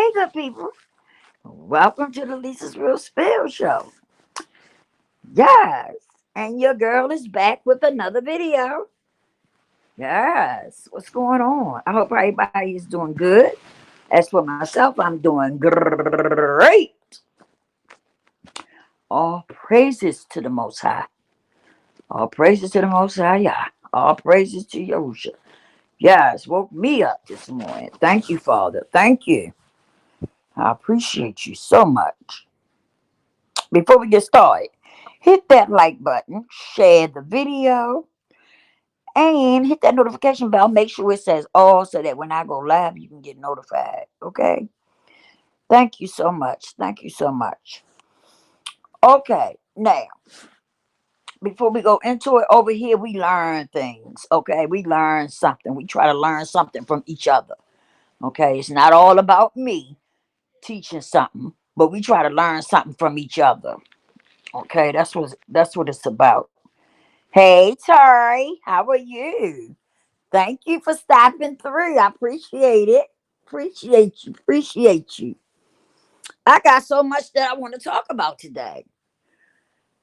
Hey, good people. Welcome to the Lisa's Real Spill Show. Yes. And your girl is back with another video. Yes. What's going on? I hope everybody is doing good. As for myself, I'm doing great. All praises to the Most High. All praises to the Most High. Yeah. All praises to Yahusha. Yes. Woke me up this morning. Thank you, Father. Thank you. I appreciate you so much. Before we get started, hit that like button, share the video, and hit that notification bell. Make sure it says all so that when I go live, you can get notified. Okay? Thank you so much. Thank you so much. Okay, now, before we go into it, over here, we learn things. Okay? We learn something. We try to learn something from each other. Okay? It's not all about me teaching something, but we try to learn something from each other. Okay? That's what it's about. Hey, Tori, how are you? Thank you for stopping through. I appreciate it. Appreciate you. Appreciate you. I got so much that I want to talk about today.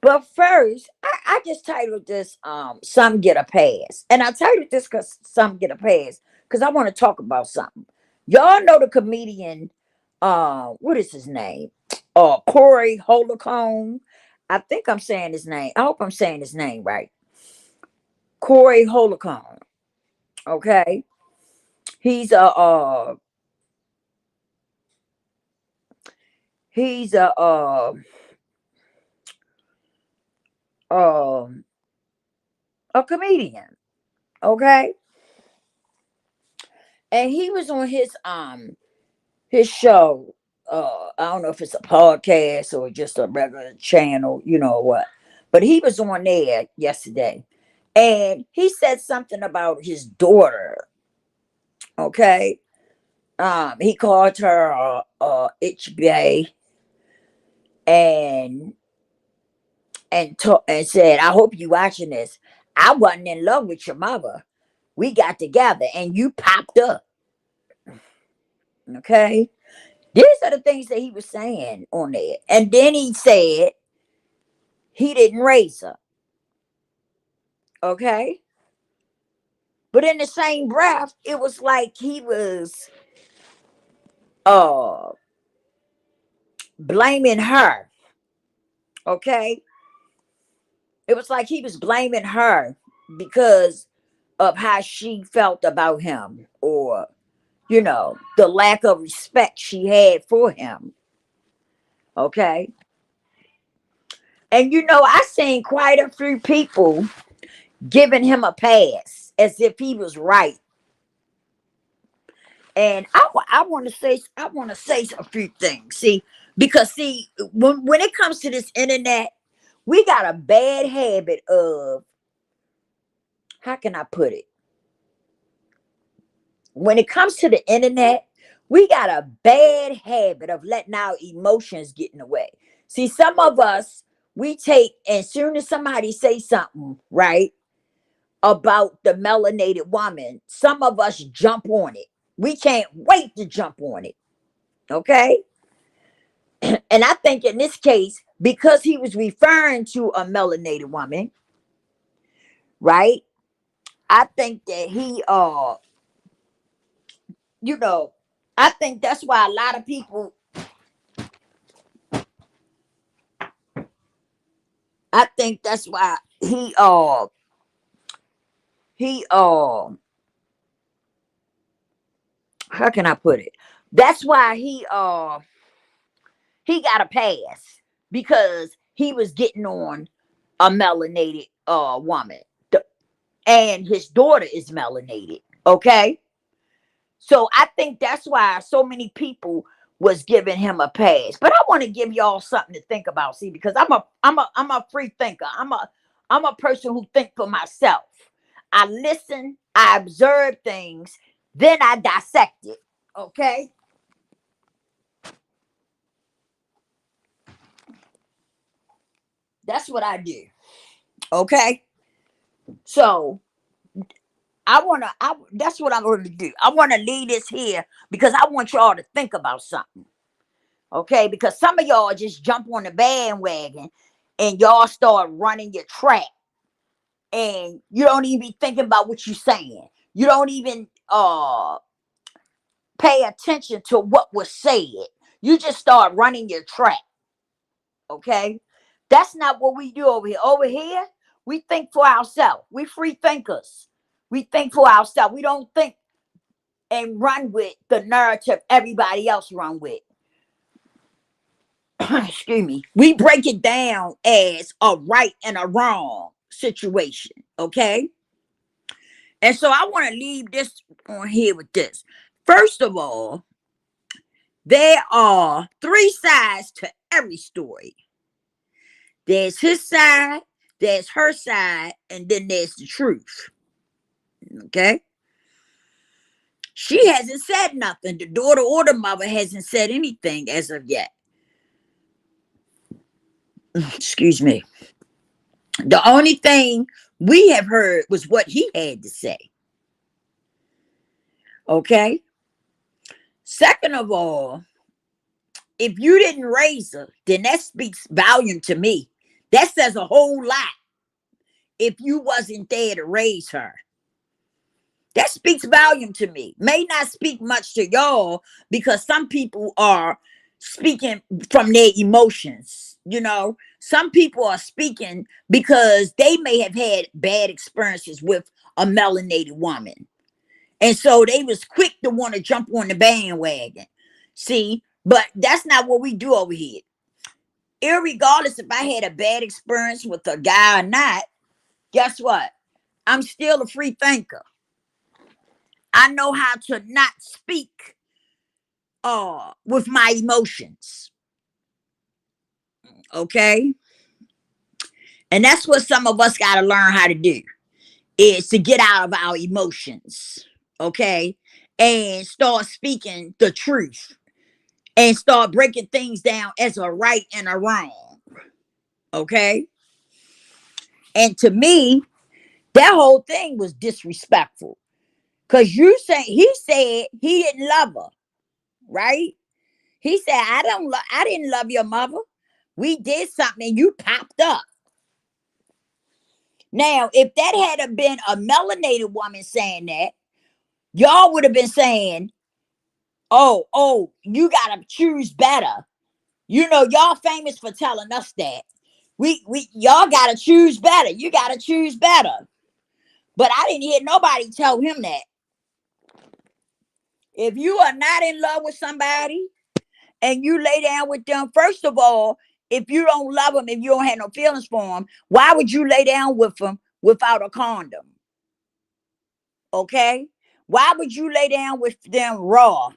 But first, I just titled this Some Get a Pass. And I titled this because some get a pass. Because I want to talk about something. Y'all know the comedian, what is his name? Corey Holcomb. I think I'm saying his name. I hope I'm saying his name right. Corey Holcomb. Okay. He's he's um a comedian, okay? And he was on his show. I don't know if it's a podcast or just a regular channel, you know what. But he was on there yesterday and he said something about his daughter, okay? He called her HBA and and said, I hope you watching this. I wasn't in love with your mother. We got together and you popped up. Okay. These are the things that he was saying on there. And then he said he didn't raise her. Okay. But in the same breath, it was like he was uh blaming her. Okay. It was like he was blaming her because of how she felt about him, or the lack of respect she had for him. Okay. And I seen quite a few people giving him a pass as if he was right. And I want to say a few things. See, because when it comes to this internet, we got a bad habit of, how can I put it? When it comes to the internet, we got a bad habit of letting our emotions get in the way. See, some of us, we take, as soon as somebody say something, right, about the melanated woman, some of us jump on it. We can't wait to jump on it. Okay. And I think in this case, because he was referring to a melanated woman, right? I think that you know, I think that's why a lot of people, I think that's why he how can I put it? That's why he got a pass, because he was getting on a melanated woman. And his daughter is melanated. Okay. So I think that's why so many people was giving him a pass. But I want to give y'all something to think about. See, because I'm a free thinker. I'm a person who think for myself. I listen, I observe things, then I dissect it. Okay. That's what I do. Okay. So that's what I'm going to do. I want to leave this here because I want y'all to think about something. Okay, because some of y'all just jump on the bandwagon and y'all start running your track, and you don't even be thinking about what you're saying. You don't even pay attention to what was said. You just start running your track. Okay, that's not what we do over here. Over here, we think for ourselves. We free thinkers. We think for ourselves. We don't think and run with the narrative everybody else run with. Excuse me. We break it down as a right and a wrong situation. Okay. And so I want to leave this on here with this. First of all, there are three sides to every story. There's his side, there's her side, and then there's the truth. Okay. She hasn't said nothing. The daughter or the mother hasn't said anything as of yet. Excuse me. The only thing we have heard was what he had to say. Okay. Second of all, if you didn't raise her, then that speaks volume to me. That says a whole lot. If you wasn't there to raise her, that speaks volume to me. May not speak much to y'all because some people are speaking from their emotions. You know, some people are speaking because they may have had bad experiences with a melanated woman. And so they was quick to want to jump on the bandwagon. See, but that's not what we do over here. Irregardless if I had a bad experience with a guy or not, guess what? I'm still a free thinker. I know how to not speak with my emotions. Okay? And that's what some of us got to learn how to do, is to get out of our emotions. Okay? And start speaking the truth and start breaking things down as a right and a wrong. Okay? And to me, that whole thing was disrespectful. Cause he said he didn't love her, right? He said, I didn't love your mother. We did something and you popped up. Now, if that had been a melanated woman saying that, y'all would have been saying, oh, you gotta choose better. You know, y'all famous for telling us that. We y'all gotta choose better. You gotta choose better. But I didn't hear nobody tell him that. If you are not in love with somebody and you lay down with them, first of all, if you don't love them, if you don't have no feelings for them, why would you lay down with them without a condom? Okay? Why would you lay down with them raw,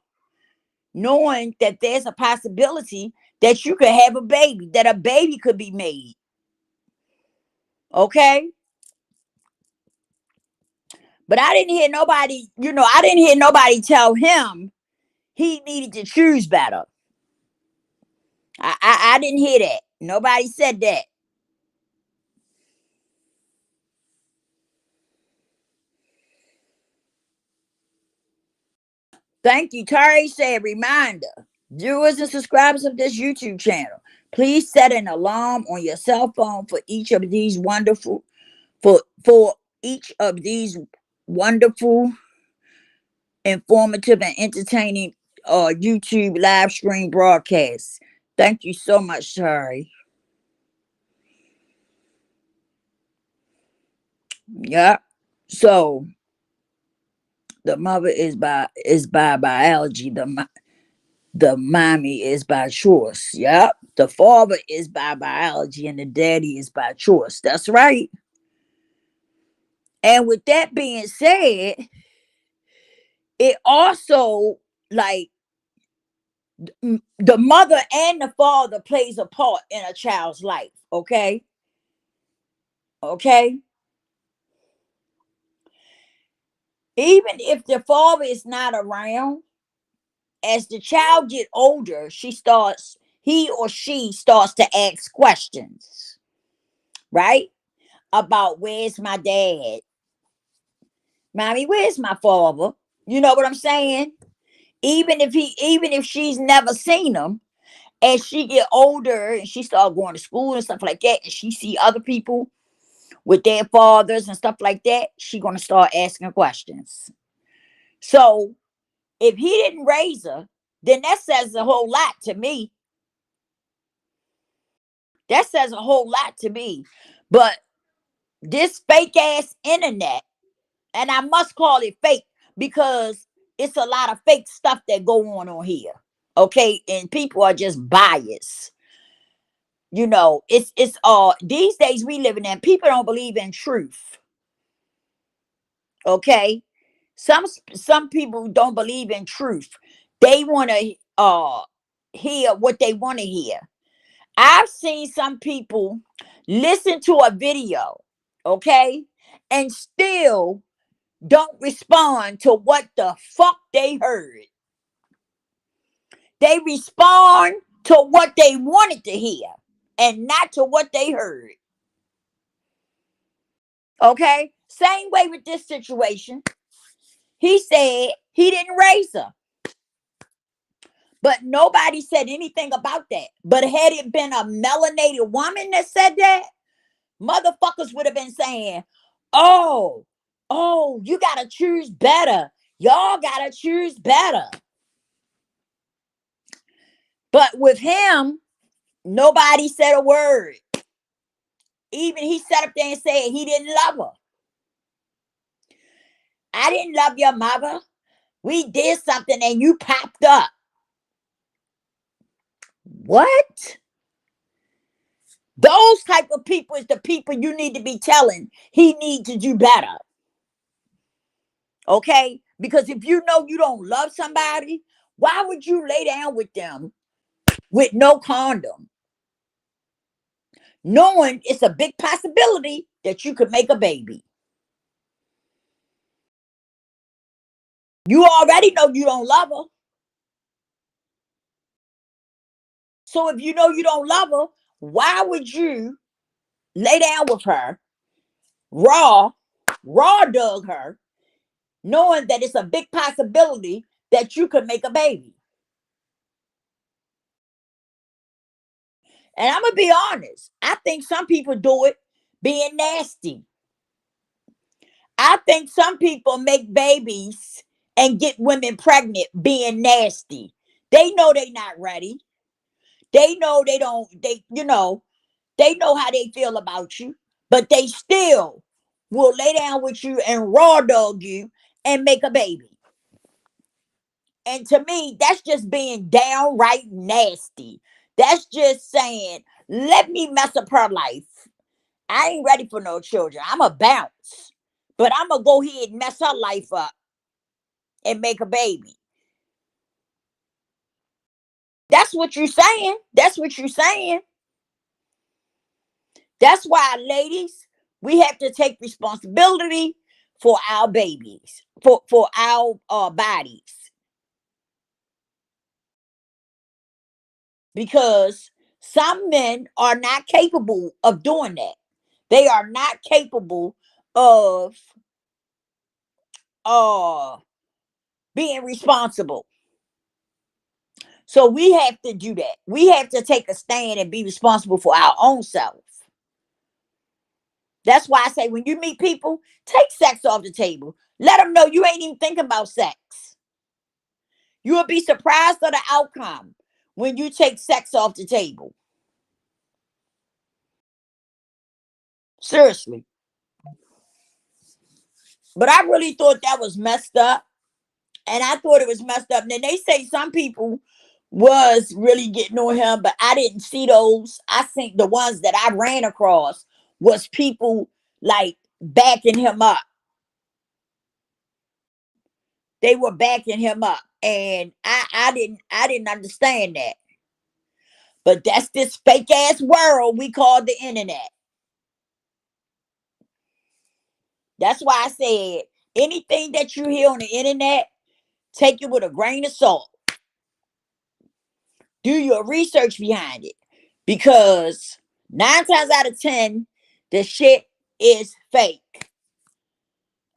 knowing that there's a possibility that you could have a baby, that a baby could be made? Okay? But I didn't hear nobody, I didn't hear nobody tell him he needed to choose better. I didn't hear that. Nobody said that. Thank you. Terry said, reminder, viewers and subscribers of this YouTube channel, please set an alarm on your cell phone for each of these wonderful, informative, and entertaining YouTube live stream broadcasts. Thank you so much, Terry. Yeah. So the mother is by biology. The mommy is by choice. Yep. The father is by biology and the daddy is by choice. That's right. And with that being said, it also, like, the mother and the father plays a part in a child's life. Okay. Okay. Even if the father is not around, as the child get older, he or she starts to ask questions, right? About where's my dad? Mommy, where's my father? You know what I'm saying? Even if she's never seen him, as she get older and she start going to school and stuff like that, and she see other people with their fathers and stuff like that, she gonna start asking questions. So if he didn't raise her, then that says a whole lot to me. That says a whole lot to me. But this fake ass internet, and I must call it fake because it's a lot of fake stuff that go on here. Okay, and people are just biased. You know, it's these days we living in, people don't believe in truth. Okay, some people don't believe in truth. They want to hear what they want to hear. I've seen some people listen to a video, okay, and still don't respond to what the fuck they heard. They respond to what they wanted to hear and not to what they heard. Okay? Same way with this situation. He said he didn't raise her. But nobody said anything about that. But had it been a melanated woman that said that, motherfuckers would have been saying, oh, you gotta choose better. Y'all gotta choose better. But with him, nobody said a word. Even he sat up there and said he didn't love her. I didn't love your mother. We did something and you popped up. What? Those type of people is the people you need to be telling he needs to do better. Okay? Because if you know you don't love somebody, why would you lay down with them with no condom? Knowing it's a big possibility that you could make a baby. You already know you don't love her. So if you know you don't love her, why would you lay down with her, raw dog her, knowing that it's a big possibility that you could make a baby? And I'm gonna be honest, I think some people do it being nasty. I think some people make babies and get women pregnant being nasty. They know they're not ready. They know they don't, they know how they feel about you, but they still will lay down with you and raw dog you and make a baby. And to me, that's just being downright nasty. That's just saying, let me mess up her life. I ain't ready for no children. I'm a bounce. But I'm going to go ahead and mess her life up and make a baby. That's what you're saying. That's what you're saying. That's why, ladies, we have to take responsibility for our babies, for our bodies. Because some men are not capable of doing that. They are not capable of being responsible. So we have to do that. We have to take a stand and be responsible for our own self. That's why I say when you meet people, take sex off the table. Let them know you ain't even thinking about sex. You will be surprised at the outcome when you take sex off the table. Seriously. But I really thought that was messed up. And I thought it was messed up. And then they say some people was really getting on him, but I didn't see those. I think the ones that I ran across was people like backing him up. They were backing him up. And I didn't understand that. But that's this fake ass world we call the internet. That's why I said anything that you hear on the internet, take it with a grain of salt. Do your research behind it. Because 9 times out of 10, the shit is fake.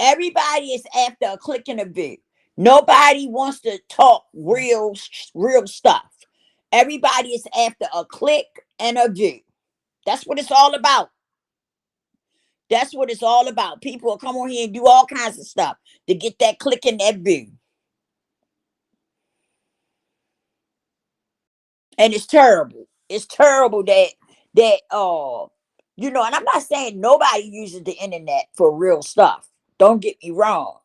Everybody is after a click and a view. Nobody wants to talk real stuff. Everybody is after a click and a view. That's what it's all about. That's what it's all about. People will come on here and do all kinds of stuff to get that click and that view. And it's terrible. It's terrible that and I'm not saying nobody uses the internet for real stuff. Don't get me wrong.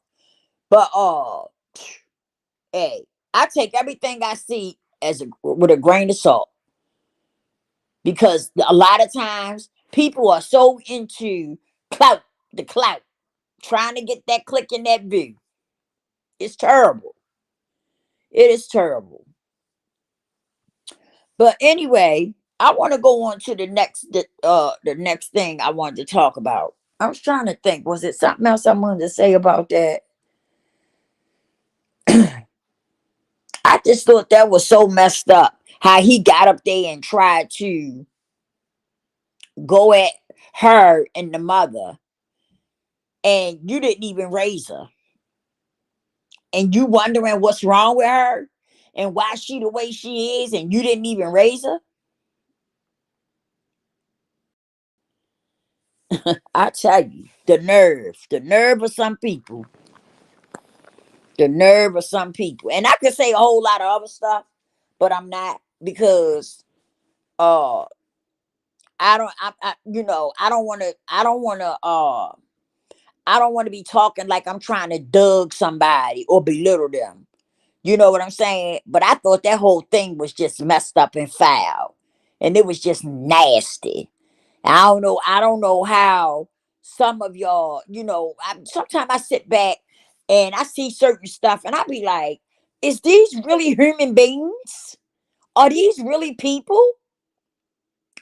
But hey, I take everything I see with a grain of salt, because a lot of times people are so into the clout, trying to get that click and that view. It's terrible. It is terrible. But anyway, I want to go on to the next thing I wanted to talk about. I was trying to think, was it something else I wanted to say about that? I just thought that was so messed up. How he got up there and tried to go at her and the mother, and you didn't even raise her. And you wondering what's wrong with her and why she the way she is, and you didn't even raise her. I tell you, the nerve of some people, the nerve of some people. And I could say a whole lot of other stuff, but I'm not, because uh I don't want to I don't want to be talking like I'm trying to dug somebody or belittle them. You know what I'm saying? But I thought that whole thing was just messed up and foul. And it was just nasty. I don't know how some of y'all, sometimes I sit back and I see certain stuff and I be like, is these really human beings? Are these really people?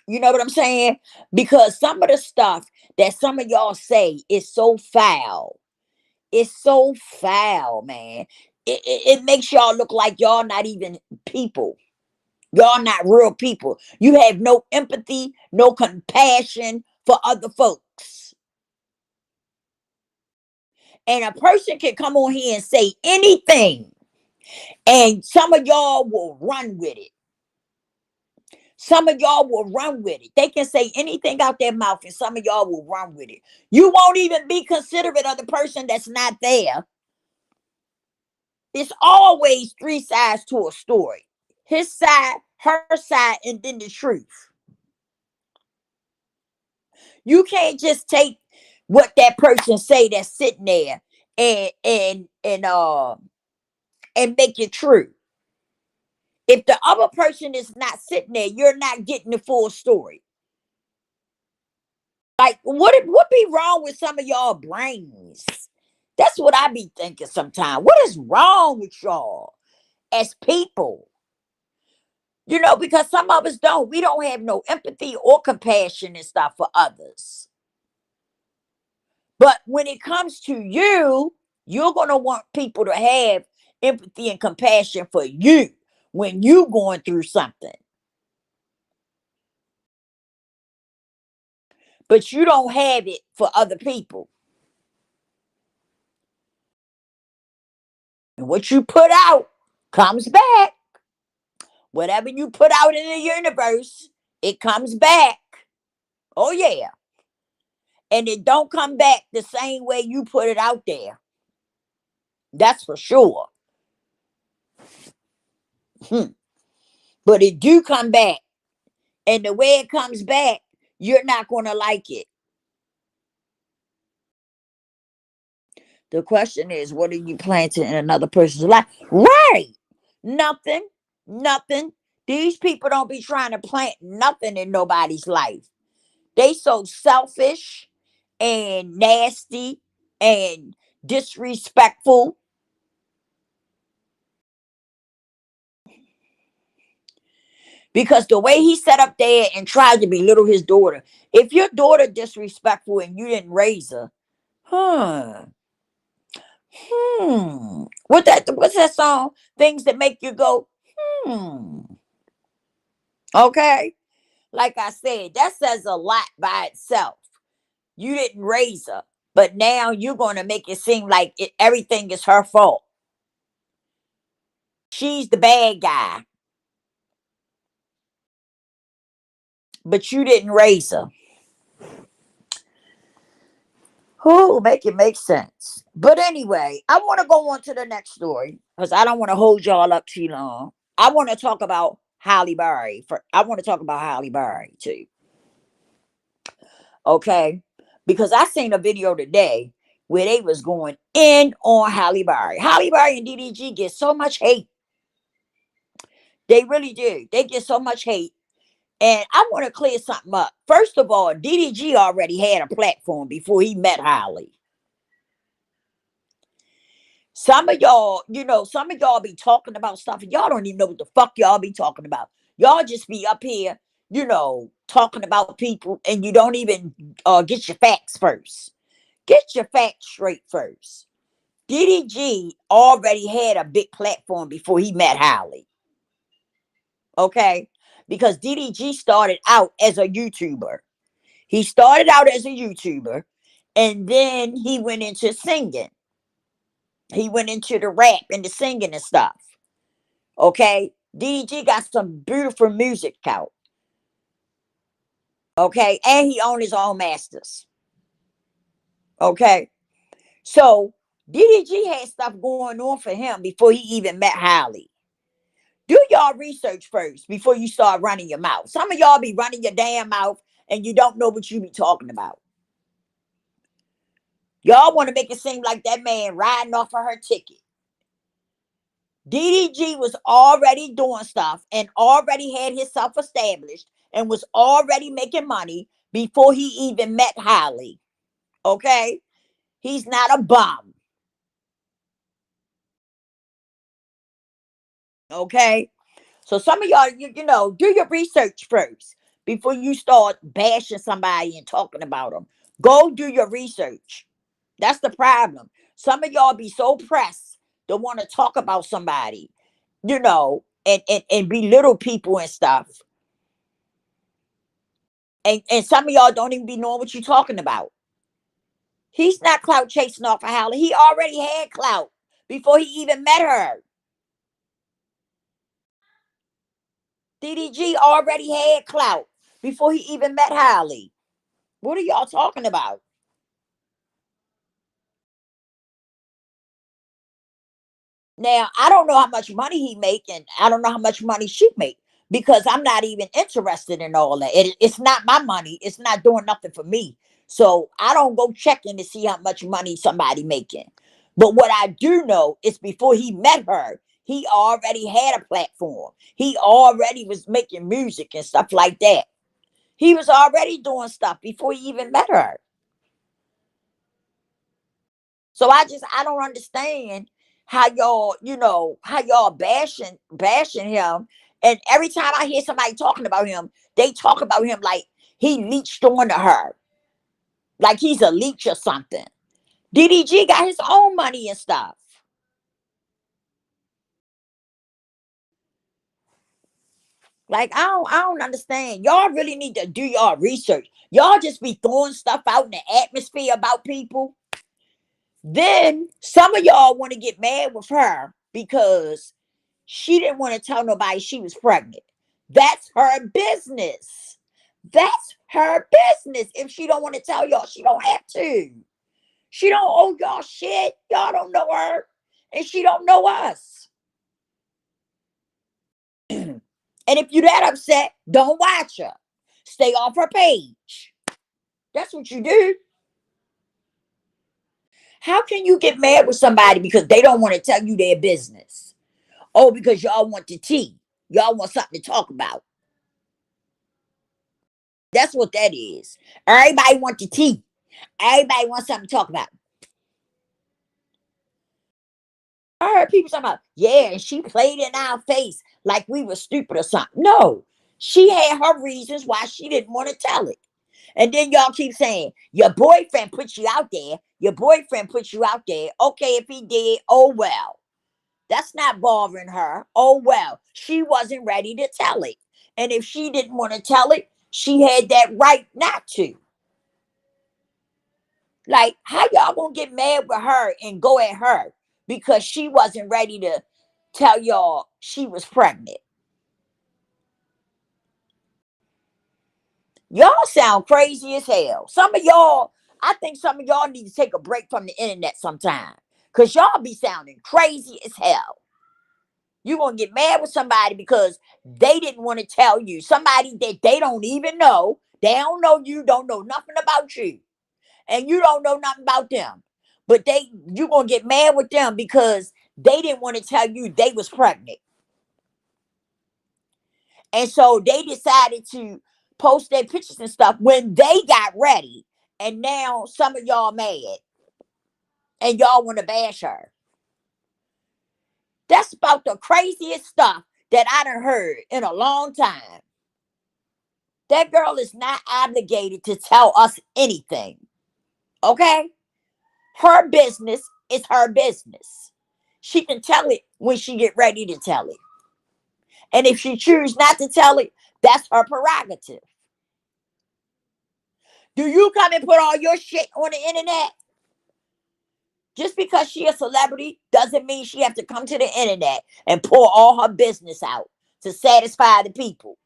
You know what I'm saying? Because some of the stuff that some of y'all say is so foul. It's so foul, man. It makes y'all look like y'all not even people. Y'all not real people. You have no empathy, no compassion for other folks. And a person can come on here and say anything, and some of y'all will run with it. Some of y'all will run with it. They can say anything out their mouth, and some of y'all will run with it. You won't even be considerate of the person that's not there. It's always three sides to a story: his side, her side, and then the truth. You can't just take what that person say that's sitting there and make it true. If the other person is not sitting there, you're not getting the full story. Like, what be wrong with some of y'all brains? That's what I be thinking sometimes. What is wrong with y'all as people? Because some of us don't. We don't have no empathy or compassion and stuff for others. But when it comes to you, you're going to want people to have empathy and compassion for you when you going through something. But you don't have it for other people. And what you put out comes back. Whatever you put out in the universe, it comes back. Oh, yeah. And it don't come back the same way you put it out there. That's for sure. But it do come back. And the way it comes back, you're not going to like it. The question is, what are you planting in another person's life? Right. Nothing. Nothing. These people don't be trying to plant nothing in nobody's life. They so selfish and nasty and disrespectful. Because the way he sat up there and tried to belittle his daughter. If your daughter disrespectful and you didn't raise her, huh? What's that song? Things that make you go, hmm. Okay. Like I said, that says a lot by itself. You didn't raise her. But now you're going to make it seem like everything is her fault. She's the bad guy, but you didn't raise her. Who make it make sense? But anyway, I want to go on to the next story because I don't want to hold y'all up too long. I want to talk about Halle Berry. I want to talk about Halle Berry too. Okay, because I seen a video today where they was going in on Halle Berry. Halle Berry and DDG get so much hate. They really do. They get so much hate. And I want to clear something up. First of all, DDG already had a platform before he met Halle. Some of y'all, some of y'all be talking about stuff and y'all don't even know what the fuck y'all be talking about. Y'all just be up here, talking about people and you don't even get your facts first. Get your facts straight first. DDG already had a big platform before he met Halle. Okay? Because DDG started out as a YouTuber. He started out as a YouTuber and then he went into singing. He went into the rap and the singing and stuff. Okay? DDG got some beautiful music out. Okay? And he owned his own masters. Okay? So DDG had stuff going on for him before he even met Halle. Do y'all research first before you start running your mouth. Some of y'all be running your damn mouth and you don't know what you be talking about. Y'all want to make it seem like that man riding off of her ticket. DDG was already doing stuff and already had himself established and was already making money before he even met Halle. Okay? He's not a bum. Okay? So some of y'all, do your research first before you start bashing somebody and talking about them. Go do your research. That's the problem. Some of y'all be so pressed to want to talk about somebody, and belittle people and stuff. And some of y'all don't even be knowing what you're talking about. He's not clout chasing off of Halle. He already had clout before he even met her. DDG already had clout before he even met Halle. What are y'all talking about? Now, I don't know how much money he make, and I don't know how much money she make because I'm not even interested in all that. It's not my money. It's not doing nothing for me. So I don't go checking to see how much money somebody making. But what I do know is before he met her, he already had a platform. He already was making music and stuff like that. He was already doing stuff before he even met her. So I don't understand how y'all, how y'all bashing him. And every time I hear somebody talking about him, they talk about him like he leached onto her. Like he's a leech or something. DDG got his own money and stuff. Like I don't understand. Y'all really need to do y'all research. Y'all just be throwing stuff out in the atmosphere about people. Then some of y'all want to get mad with her because she didn't want to tell nobody she was pregnant. That's her business. That's her business. If she don't want to tell y'all, she don't have to. She don't owe y'all shit. Y'all don't know her. And she don't know us. And if you that upset, don't watch her. Stay off her page. That's what you do. How can you get mad with somebody because they don't want to tell you their business? Oh, because y'all want the tea. Y'all want something to talk about. That's what that is. Everybody want the tea. Everybody wants something to talk about. I heard people talking about, yeah, and she played in our face like we were stupid or something. No, she had her reasons why she didn't want to tell it. And then y'all keep saying, your boyfriend put you out there. Your boyfriend put you out there. Okay, if he did, oh well. That's not bothering her. Oh well. She wasn't ready to tell it. And if she didn't want to tell it, she had that right not to. Like, how y'all gonna get mad with her and go at her because she wasn't ready to tell y'all she was pregnant? Y'all sound crazy as hell. Some of y'all, I think some of y'all need to take a break from the internet sometime. Cause y'all be sounding crazy as hell. You gonna get mad with somebody because they didn't want to tell you. Somebody that they don't even know. They don't know you, don't know nothing about you. And you don't know nothing about them. But you gonna get mad with them because they didn't want to tell you they was pregnant. And so they decided to post their pictures and stuff when they got ready. And now some of y'all mad and y'all want to bash her. That's about the craziest stuff that I done heard in a long time. That girl is not obligated to tell us anything. Okay? Her business is her business. She can tell it when she get ready to tell it. And if she choose not to tell it, that's her prerogative. Do you come and put all your shit on the internet? Just because she a celebrity doesn't mean she have to come to the internet and pour all her business out to satisfy the people.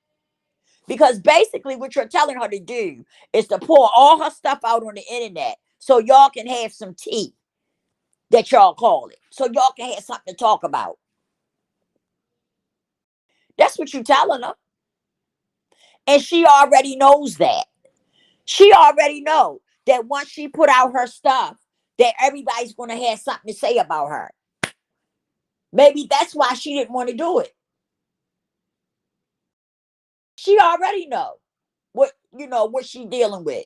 Because basically what you're telling her to do is to pour all her stuff out on the internet so y'all can have some tea, that y'all call it. So y'all can have something to talk about. That's what you're telling her. And she already knows that. She already know that once she put out her stuff, that everybody's going to have something to say about her. Maybe that's why she didn't want to do it. She already know what she dealing with.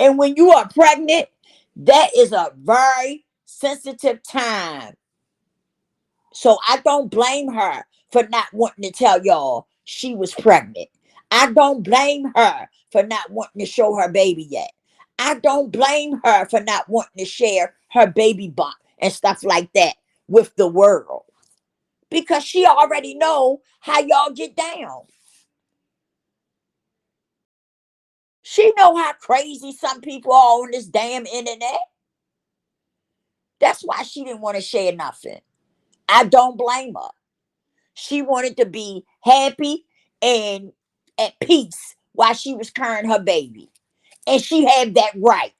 And when you are pregnant, that is a very sensitive time. So I don't blame her for not wanting to tell y'all she was pregnant. I don't blame her for not wanting to show her baby yet. I don't blame her for not wanting to share her baby bump and stuff like that with the world. Because she already know how y'all get down. She know how crazy some people are on this damn internet. That's why she didn't want to share nothing. I don't blame her. She wanted to be happy and at peace while she was carrying her baby. And she had that right.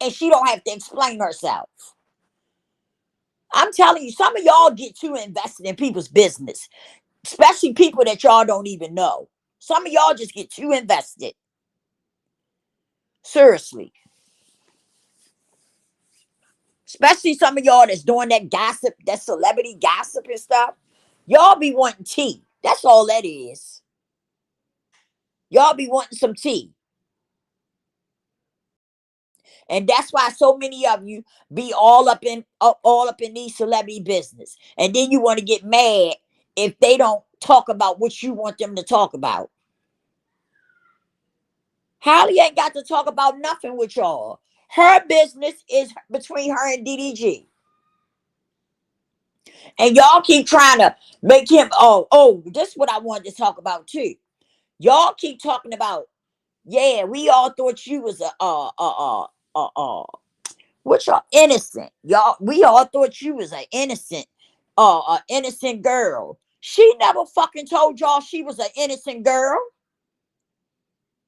And she don't have to explain herself. I'm telling you, some of y'all get too invested in people's business, especially people that y'all don't even know. Some of y'all just get too invested. Seriously. Especially some of y'all that's doing that gossip, that celebrity gossip and stuff. Y'all be wanting tea. That's all that is. Y'all be wanting some tea. And that's why so many of you be all up in these celebrity business. And then you want to get mad if they don't talk about what you want them to talk about. Holly ain't got to talk about nothing with y'all. Her business is between her and DDG. And y'all keep trying to make him, this is what I wanted to talk about too. Y'all keep talking about, yeah, we all thought you was which are innocent. Y'all, we all thought you was an innocent girl. She never fucking told y'all she was an innocent girl.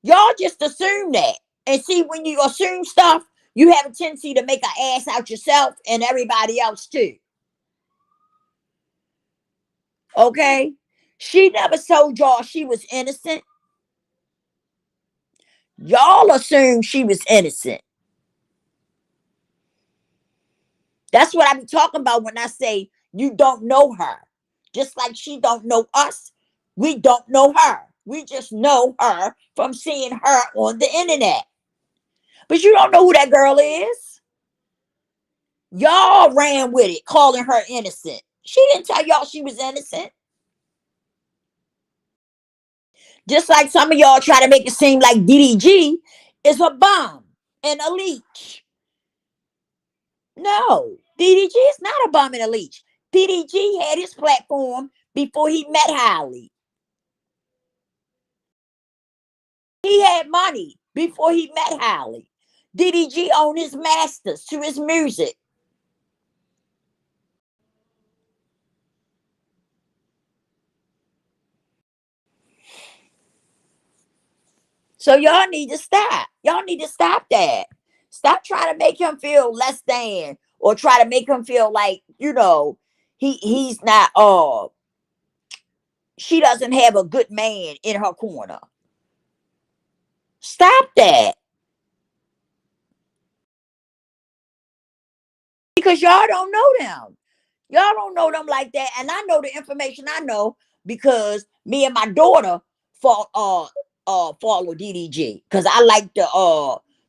Y'all just assume that. And see, when you assume stuff, you have a tendency to make an ass out yourself and everybody else too. Okay? She never told y'all she was innocent. Y'all assume she was innocent. That's what I be talking about when I say you don't know her. Just like she don't know us, we don't know her. We just know her from seeing her on the internet. But you don't know who that girl is. Y'all ran with it, calling her innocent. She didn't tell y'all she was innocent. Just like some of y'all try to make it seem like DDG is a bum and a leech. No, DDG is not a bum and a leech. DDG had his platform before he met Holly. He had money before he met Halle. DDG owned his masters to his music. So y'all need to stop. Y'all need to stop that. Stop trying to make him feel less than, or try to make him feel like, he's not she doesn't have a good man in her corner. Stop that. Because y'all don't know them. Y'all don't know them like that. And I know the information I know because me and my daughter follow DDG. Because I like the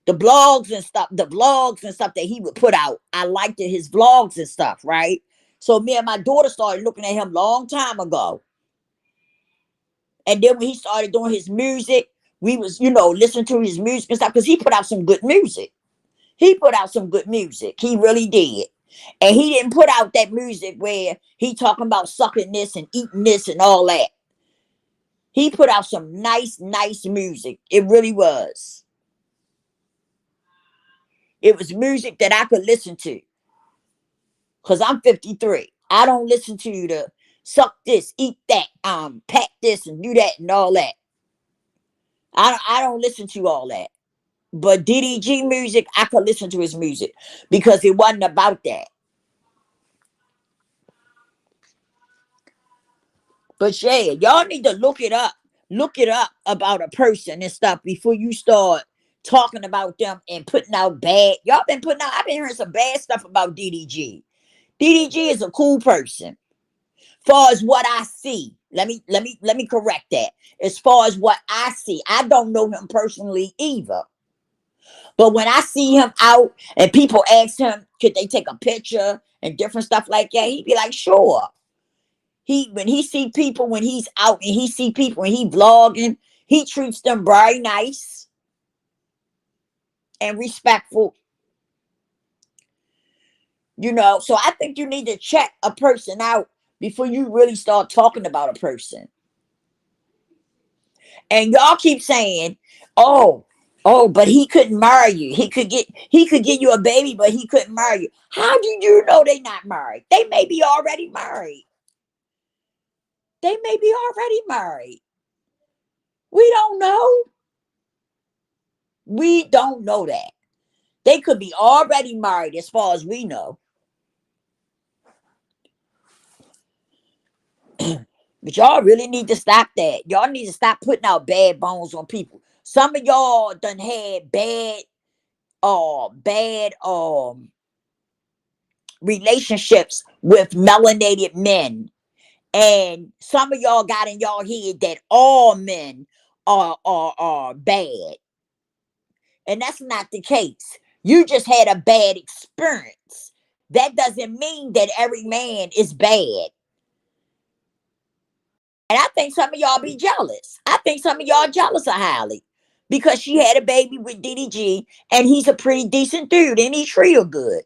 blogs and stuff, that he would put out. I liked his vlogs and stuff, right? So me and my daughter started looking at him long time ago. And then when he started doing his music, we was, listening to his music and stuff, because he put out some good music. He put out some good music. He really did. And he didn't put out that music where he talking about sucking this and eating this and all that. He put out some nice music. It really was. It was music that I could listen to. Because I'm 53. I don't listen to the suck this, eat that, pack this and do that and all that. I don't listen to all that. But DDG music, I could listen to his music because it wasn't about that. But yeah, y'all need to look it up. Look it up about a person and stuff before you start talking about them and putting out bad. Y'all been putting out, I've been hearing some bad stuff about DDG. DDG is a cool person. Far as what I see, let me correct that. As far as what I see, I don't know him personally either. But when I see him out and people ask him, could they take a picture and different stuff like that, he'd be like, sure. When he see people, when he's out and he see people and he vlogging, he treats them very nice and respectful. So I think you need to check a person out before you really start talking about a person. And y'all keep saying, oh, but he couldn't marry you. He could get you a baby, but he couldn't marry you. How do you know they not married? They may be already married. They may be already married. We don't know. We don't know that. They could be already married as far as we know. But y'all really need to stop that. Y'all need to stop putting out bad bones on people. Some of y'all done had bad relationships with melanated men. And some of y'all got in y'all head that all men are bad. And that's not the case. You just had a bad experience. That doesn't mean that every man is bad. And I think some of y'all be jealous. I think some of y'all jealous of Halle because she had a baby with DDG and he's a pretty decent dude and he treat her good.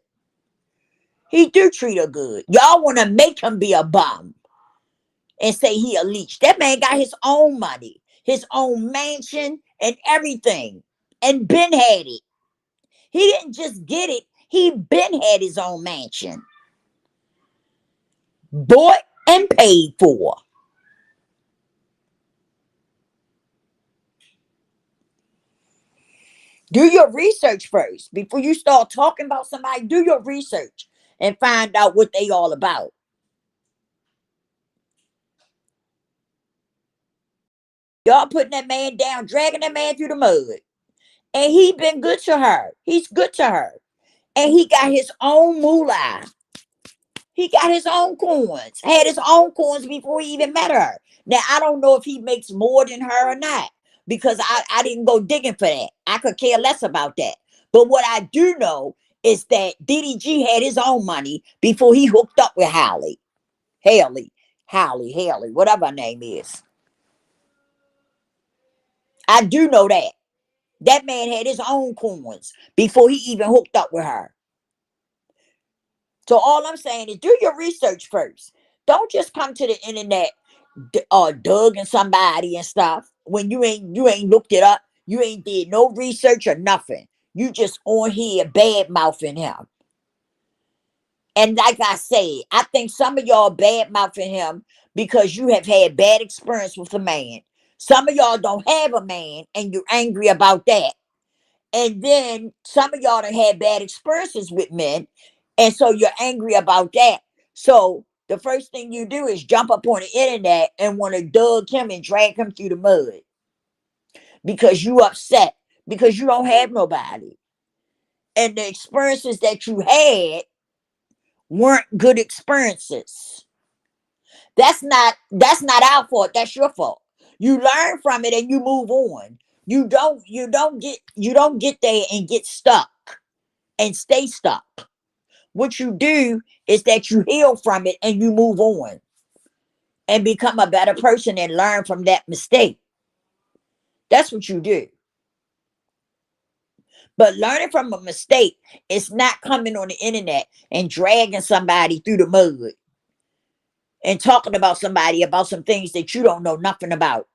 He do treat her good. Y'all want to make him be a bum and say he a leech. That man got his own money, his own mansion and everything, and Ben had it. He didn't just get it. He been had his own mansion. Bought and paid for. Do your research first. Before you start talking about somebody, do your research and find out what they all about. Y'all putting that man down, dragging that man through the mud. And he been good to her. He's good to her. And he got his own moolah. He got his own coins. Had his own coins before he even met her. Now, I don't know if he makes more than her or not. Because I didn't go digging for that. I could care less about that. But what I do know is that DDG had his own money before he hooked up with Halle, whatever her name is. I do know that. That man had his own coins before he even hooked up with her. So all I'm saying is do your research first. Don't just come to the internet dugging somebody and stuff when you ain't looked it up. You ain't did no research or nothing. You just on here bad mouthing him. And like I said, I think some of y'all bad mouthing him because you have had bad experience with a man. Some of y'all don't have a man and you're angry about that. And then some of y'all done had bad experiences with men. And so you're angry about that. So the first thing you do is jump up on the internet and want to dug him and drag him through the mud because you upset because you don't have nobody. And the experiences that you had weren't good experiences. That's not our fault. That's your fault. You learn from it and you move on. You don't get there and get stuck and stay stuck. What you do is that you heal from it and you move on and become a better person and learn from that mistake. That's what you do. But learning from a mistake is not coming on the internet and dragging somebody through the mud and talking about somebody about some things that you don't know nothing about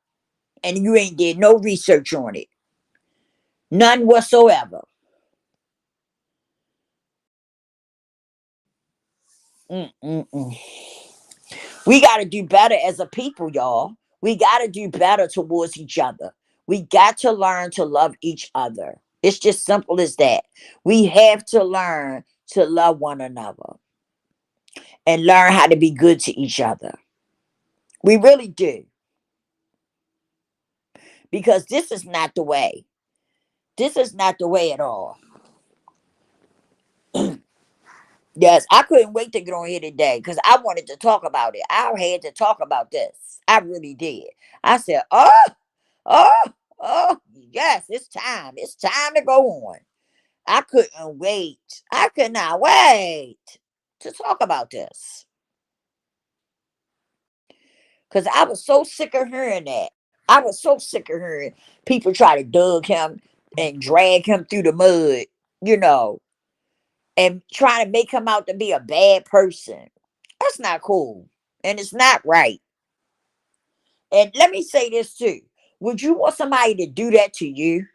and you ain't did no research on it. None whatsoever. Mm-mm-mm. We got to do better as a people, y'all. We got to do better towards each other. We got to learn to love each other. It's just simple as that. We have to learn to love one another and learn how to be good to each other. We really do. Because this is not the way. This is not the way at all. Yes, I couldn't wait to get on here today because I wanted to talk about it. I had to talk about this. I really did. I said, oh, oh, yes, it's time. It's time to go on. I couldn't wait. I could not wait to talk about this because I was so sick of hearing that. I was so sick of hearing people try to dug him and drag him through the mud, you know, and trying to make him out to be a bad person. That's not cool. And it's not right. And let me say this too. Would you want somebody to do that to you?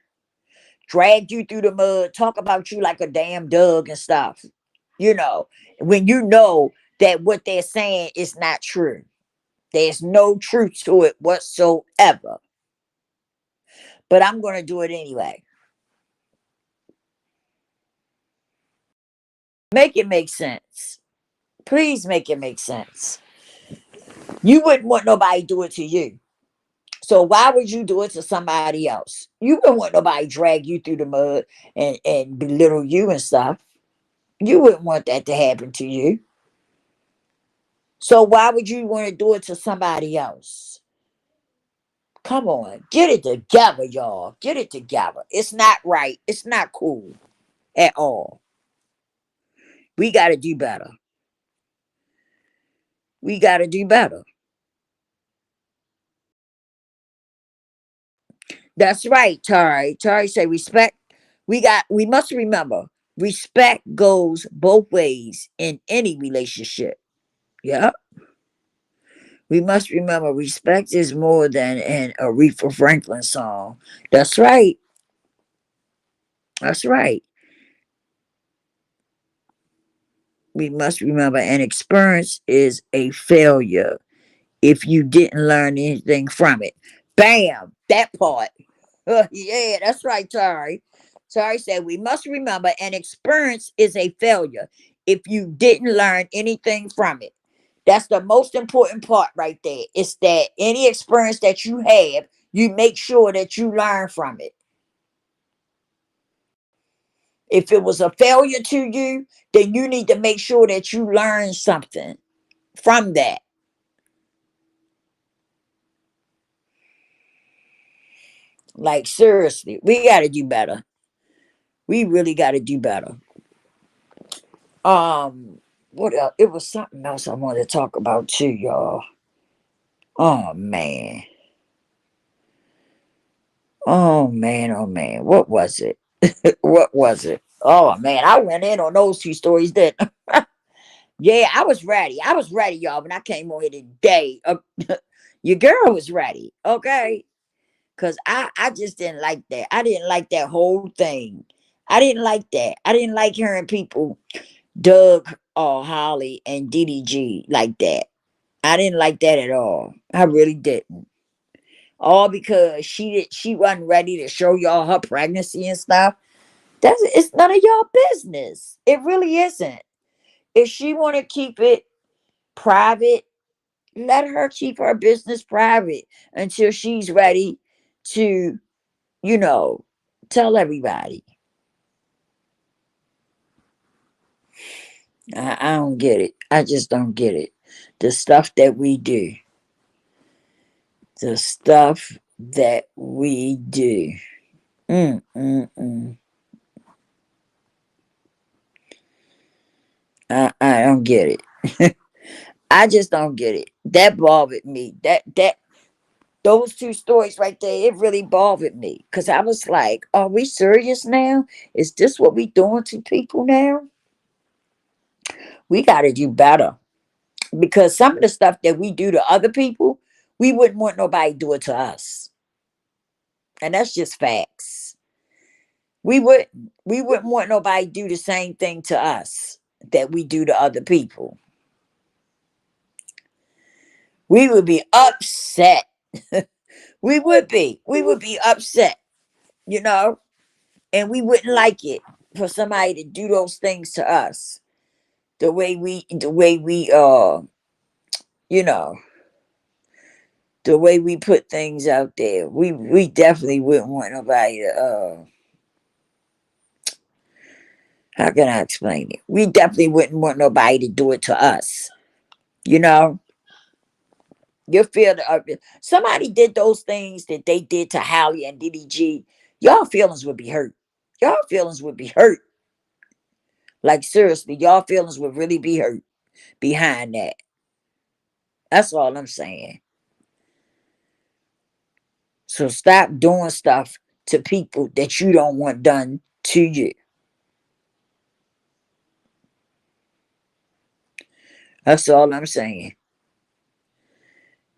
Drag you through the mud, talk about you like a damn dog and stuff. You when you know that what they're saying is not true. There's no truth to it whatsoever. But I'm going to do it anyway. Make it make sense. Please make it make sense. You wouldn't want nobody do it to you. So why would you do it to somebody else? You wouldn't want nobody drag you through the mud and belittle you and stuff. You wouldn't want that to happen to you. So why would you want to do it to somebody else? Come on, get it together, y'all. Get it together. It's not right. It's not cool at all. We got to do better. We got to do better. That's right, Tari. Tari said respect. We must remember respect goes both ways in any relationship. Yeah. We must remember respect is more than an Aretha Franklin song. That's right. That's right. We must remember an experience is a failure if you didn't learn anything from it. Bam! That part. Yeah, that's right, Tari. Tari said we must remember an experience is a failure if you didn't learn anything from it. That's the most important part right there. It's that any experience that you have, you make sure that you learn from it. If it was a failure to you, then you need to make sure that you learn something from that. Like seriously, we got to do better. We really got to do better. What else? It was something else I wanted to talk about too, y'all. Oh man. Oh man, oh man. What was it? What was it? Oh man, I went in on those two stories then. Yeah, I was ready. I was ready, y'all, when I came on here today. Your girl was ready. Okay. Cause I just didn't like that. I didn't like that whole thing. I didn't like that. I didn't like hearing people Doug or Holly and DDG like that. I didn't like that at all. I really didn't. All because she wasn't ready to show y'all her pregnancy and stuff. It's none of y'all business. It really isn't. If she want to keep it private, let her keep her business private until she's ready to, you know, tell everybody. I don't get it. I just don't get it. The stuff that we do. The stuff that we do. Mm, mm, mm. I don't get it. I just don't get it. That bothered me. That those two stories right there, it really bothered me. Cause I was like, are we serious now? Is this what we doing to people now? We gotta do better. Because some of the stuff that we do to other people, we wouldn't want nobody to do it to us. And that's just facts. We wouldn't want nobody to do the same thing to us that we do to other people. We would be upset. We would be upset, you know, and we wouldn't like it for somebody to do those things to us. The way we you know, the way we put things out there. We definitely wouldn't want nobody to how can I explain it? We definitely wouldn't want nobody to do it to us. You know, you feel somebody did those things that they did to Hallie and DDG. Y'all feelings would be hurt. Y'all feelings would be hurt. Like seriously, y'all feelings would really be hurt behind that. That's all I'm saying. So stop doing stuff to people that you don't want done to you. That's all I'm saying.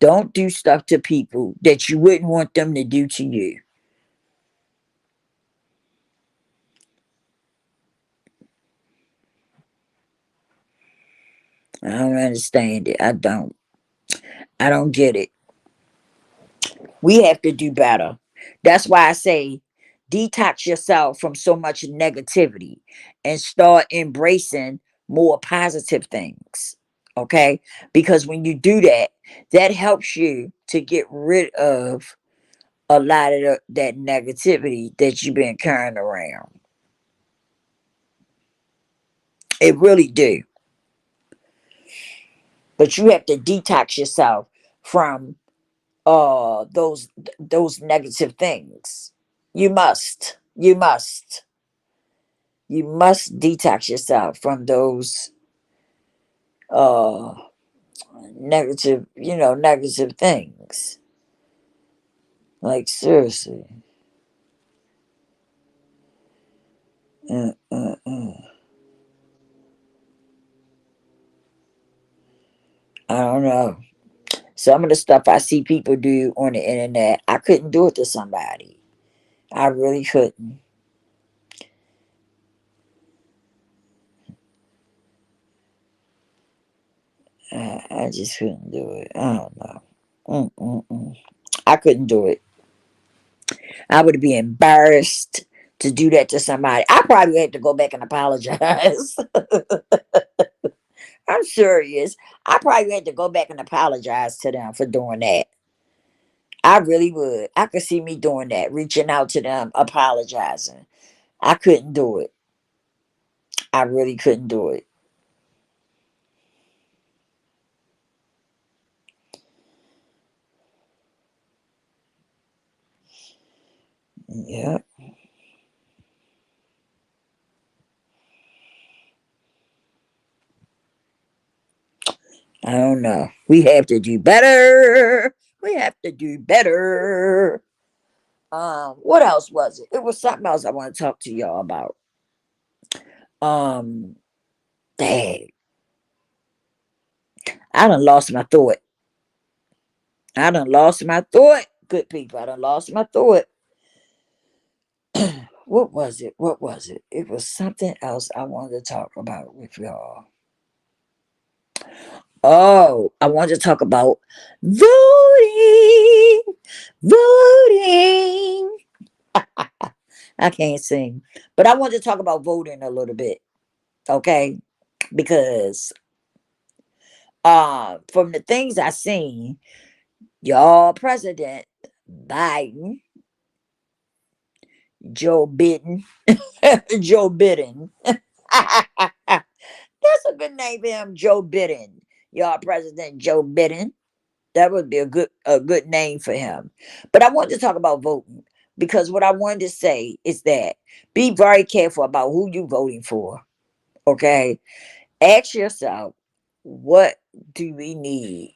Don't do stuff to people that you wouldn't want them to do to you. I don't understand it. I don't. I don't get it. We have to do better. That's why I say detox yourself from so much negativity and start embracing more positive things. Okay? Because when you do that, that helps you to get rid of a lot of that negativity that you've been carrying around. It really do. But you have to detox yourself from those negative things. You must detox yourself from those uh negative things. Like seriously. uh, uh, uh. I don't know. Some of the stuff I see people do on the internet, I couldn't do it to somebody. I really couldn't. I just couldn't do it. I don't know. Mm-mm-mm. I couldn't do it. I would be embarrassed to do that to somebody. I probably had to go back and apologize. I'm serious. I probably had to go back and apologize to them for doing that. I really would. I could see me doing that, reaching out to them, apologizing. I couldn't do it. I really couldn't do it. Yeah, I don't know. We have to do better. We have to do better. What else was it? It was something else I want to talk to y'all about. Um, dang, I done lost my thought. I done lost my thought. good people. I done lost my thought. What was it? What was it? It was something else I wanted to talk about with y'all. Oh, I wanted to talk about voting. Voting. I can't sing, but I want to talk about voting a little bit, okay? Because from the things I seen, y'all President Biden, Joe Biden, Joe Biden. That's a good name for him, Joe Biden. Y'all President Joe Biden. That would be a good name for him. But I wanted to talk about voting because what I wanted to say is that be very careful about who you voting for. Okay, ask yourself, what do we need?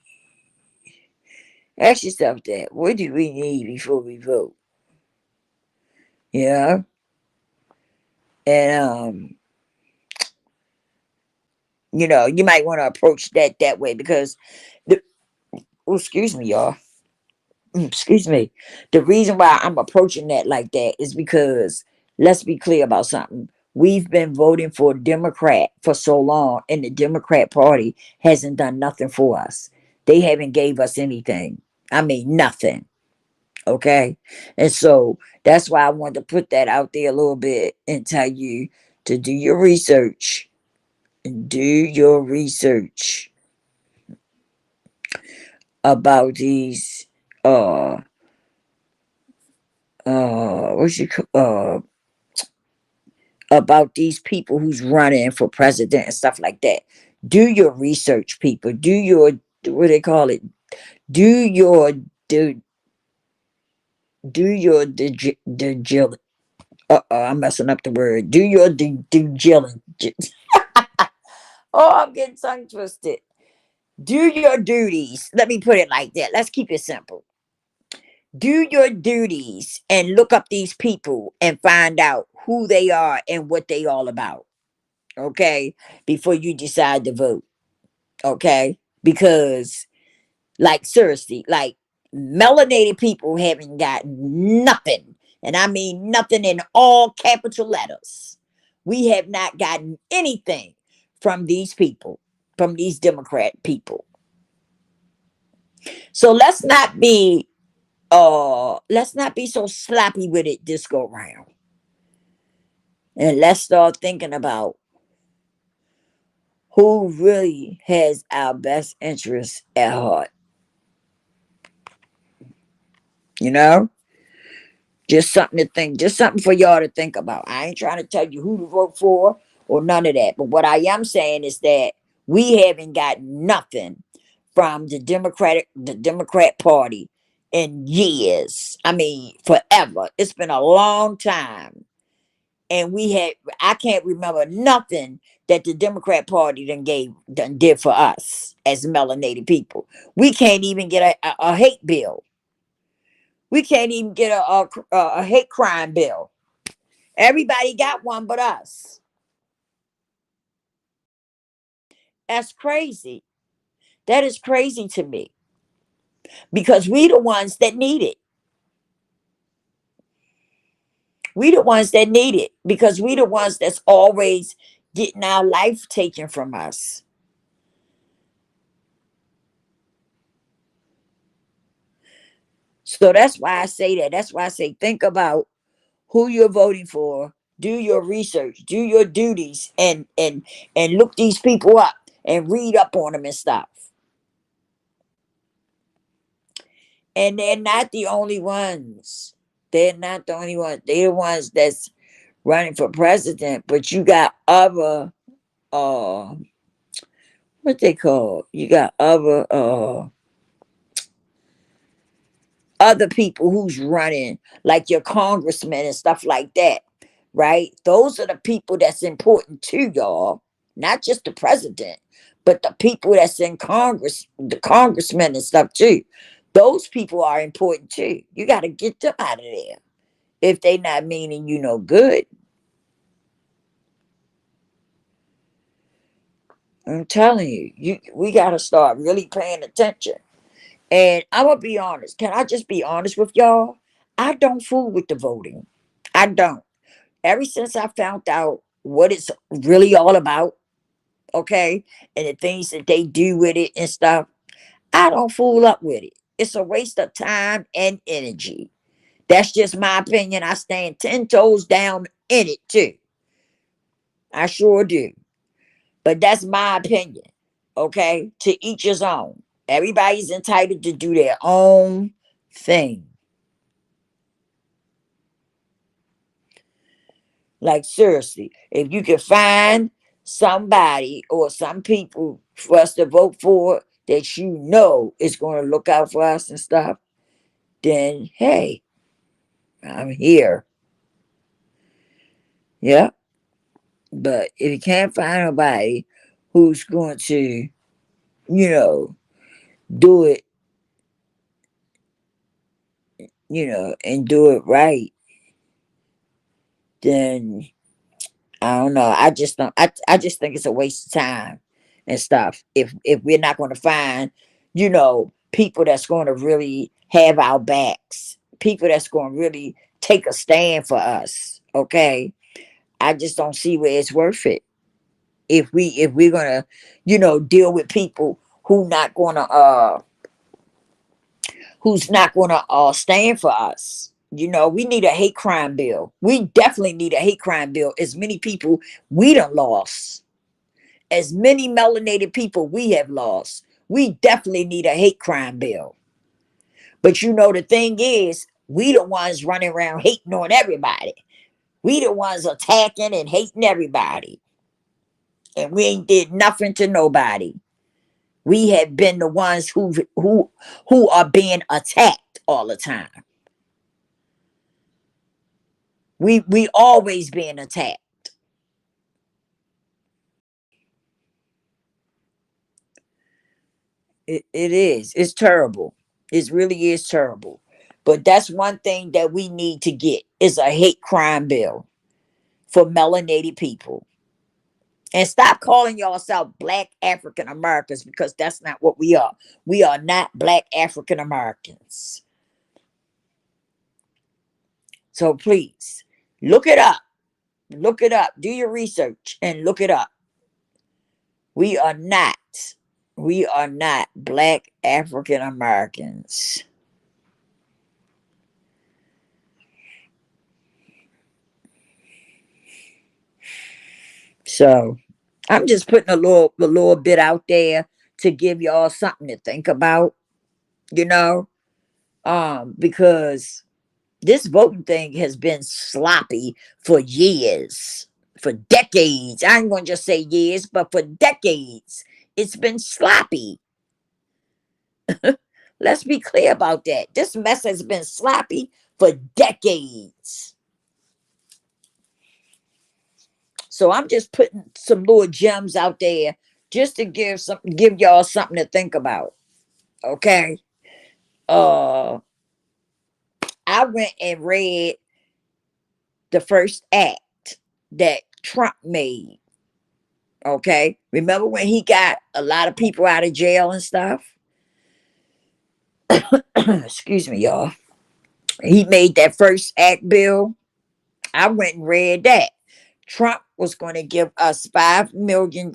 Ask yourself that. What do we need before we vote? Yeah, and you might want to approach that way because the oh, excuse me, y'all. Excuse me. The reason why I'm approaching that like that is because let's be clear about something. We've been voting for Democrat for so long, and the Democrat Party hasn't done nothing for us. They haven't gave us anything. I mean, nothing. Okay, and so that's why I wanted to put that out there a little bit and tell you to do your research. Do your research about these what you about these people who's running for president and stuff like that. Do your research, people. Do your what they call it. Do your do do your due. I'm messing up the word. Do your due diligence. Oh, I'm getting tongue twisted. Do your duties. Let me put it like that. Let's keep it simple. Do your duties and look up these people and find out who they are and what they all about. Okay, before you decide to vote. Okay, because like seriously, like melanated people haven't got nothing, and I mean nothing in all capital letters. We have not gotten anything from these people, from these Democrat people. So let's not be so sloppy with it this go round, and let's start thinking about who really has our best interests at heart. You know, just something to think, just something for y'all to think about. I ain't trying to tell you who to vote for or none of that. But what I am saying is that we haven't got nothing from the Democrat Party in years. I mean, forever. It's been a long time. And I can't remember nothing that the Democrat Party done did for us as melanated people. We can't even get a hate bill. We can't even get a hate crime bill. Everybody got one but us. That's crazy. That is crazy to me because we the ones that need it. We the ones that need it because we the ones that's always getting our life taken from us. So that's why I say that. That's why I say think about who you're voting for. Do your research. Do your duties, and look these people up and read up on them and stuff. And they're not the only ones. They're not the only ones. They're the ones that's running for president. But you got other what they call. You got other people who's running, like your congressmen and stuff like that. Right? Those are the people that's important to y'all, not just the president, but the people that's in Congress, the congressmen and stuff too. Those people are important too. You got to get them out of there if they not meaning you no good. I'm telling you, we got to start really paying attention. And I'm gonna be honest. Can I just be honest with y'all? I don't fool with the voting. I don't. Ever since I found out what it's really all about, okay, and the things that they do with it and stuff, I don't fool up with it. It's a waste of time and energy. That's just my opinion. I stand 10 toes down in it too. I sure do. But that's my opinion. Okay? To each his own. Everybody's entitled to do their own thing. Like, seriously, if you can find somebody or some people for us to vote for that you know is going to look out for us and stuff, then hey, I'm here. Yeah. But if you can't find nobody who's going to, you know, do it, and do it right, then I don't know. I just don't. I just think it's a waste of time and stuff. If we're not going to find, people that's going to really have our backs, people that's going to really take a stand for us. Okay, I just don't see where it's worth it. If we're gonna, deal with people who's not gonna stand for us. We need a hate crime bill. We definitely need a hate crime bill. As many people we done lost, as many melanated people we have lost. We definitely need a hate crime bill. But the thing is, we the ones running around hating on everybody. We the ones attacking and hating everybody. And we ain't did nothing to nobody. We have been the ones who are being attacked all the time. We always being attacked. It is. It's terrible. It really is terrible. But that's one thing that we need to get is a hate crime bill for melanated people. And stop calling yourself black African Americans because that's not what we are. We are not black African Americans. So please look it up. Look it up. Do your research and look it up. We are not. We are not black African Americans. So I'm just putting a little bit out there to give y'all something to think about, you know, because this voting thing has been sloppy for years, for decades. I ain't gonna just say years, but for decades, it's been sloppy. Let's be clear about that. This mess has been sloppy for decades. So I'm just putting some little gems out there just to give y'all something to think about. Okay. Uh I went and read the first act that Trump made. Okay. Remember when he got a lot of people out of jail and stuff? Excuse me, y'all. He made that first act bill. I went and read that. Trump was going to give us $5 million.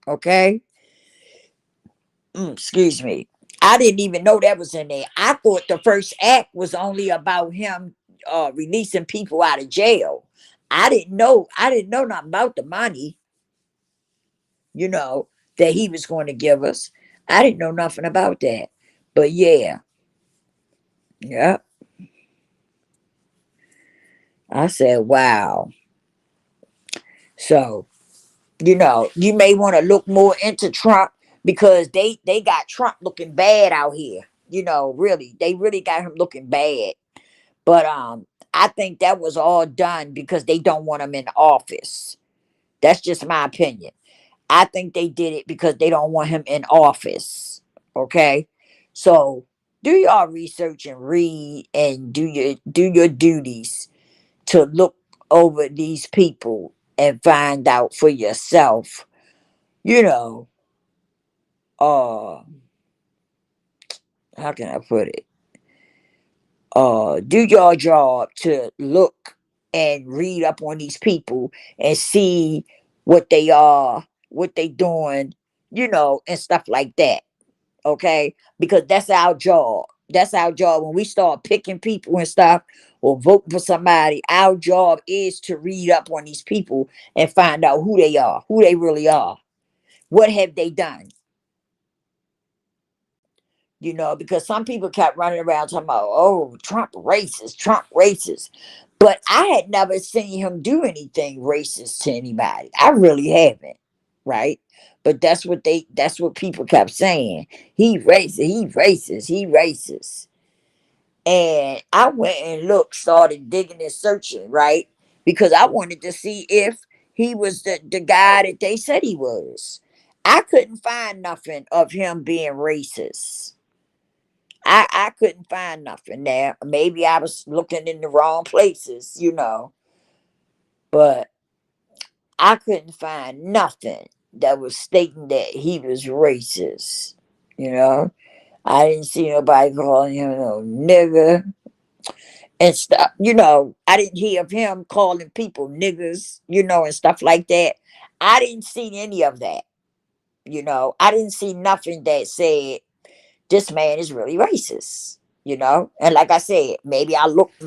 Okay. Excuse me. I didn't even know that was in there. I thought the first act was only about him releasing people out of jail. I didn't know. I didn't know nothing about the money, you know, that he was going to give us. I didn't know nothing about that. But yeah, yeah. I said, wow. So, you may want to look more into Trump because they got Trump looking bad out here. Really, they really got him looking bad. But I think that was all done because they don't want him in office. That's just my opinion. I think they did it because they don't want him in office. Okay? So do your research and read and do your duties to look over these people and find out for yourself, you know, uh how can I put it? Do your job to look and read up on these people and see what they are, what they doing, and stuff like that. Okay, because that's our job. That's our job. When we start picking people and stuff or voting for somebody, our job is to read up on these people and find out who they are, who they really are, what have they done. Because some people kept running around talking about, oh, Trump racist, Trump racist. But I had never seen him do anything racist to anybody. I really haven't, right? But that's what people kept saying. He racist, he racist, he racist. And I went and looked, started digging and searching, right? Because I wanted to see if he was the guy that they said he was. I couldn't find nothing of him being racist. I couldn't find nothing there. Maybe I was looking in the wrong places, but I couldn't find nothing that was stating that he was racist. You know, I didn't see nobody calling him no nigger and stuff. I didn't hear of him calling people niggers, and stuff like that. I didn't see any of that. I didn't see nothing that said this man is really racist. And like I said, maybe I looked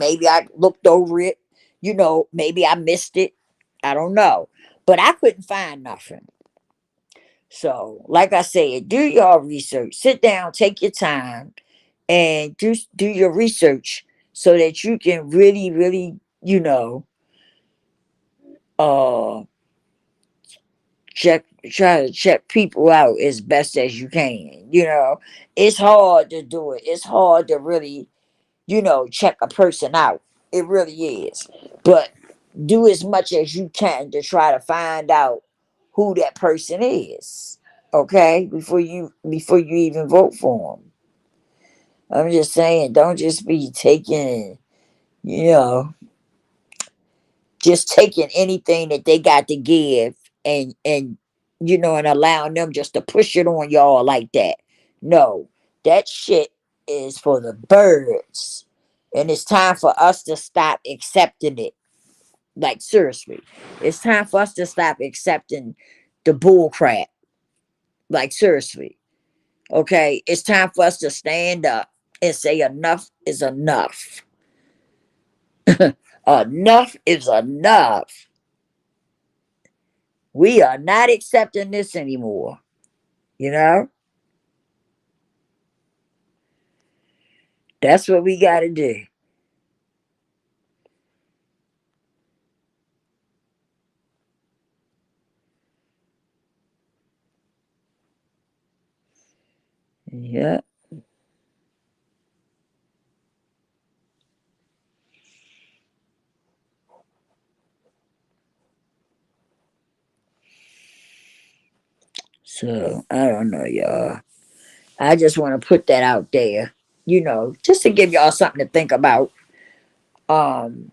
over it, maybe I missed it. I don't know. But I couldn't find nothing. So, like I said, do your research. Sit down, take your time, and do your research so that you can really, really, uh check try to check people out as best as you can. It's hard to do it. It's hard to really, check a person out. It really is. But do as much as you can to try to find out who that person is. Okay? Before you even vote for them. I'm just saying, don't just be you know, taking anything that they got to give and allowing them just to push it on y'all like that. No, that shit is for the birds. And it's time for us to stop accepting it. Like, seriously. It's time for us to stop accepting the bull crap. Like, seriously. Okay? It's time for us to stand up and say enough is enough. Enough is enough. We are not accepting this anymore. You know? That's what we got to do. Yeah. So, I don't know, y'all. I just want to put that out there, just to give y'all something to think about. Um,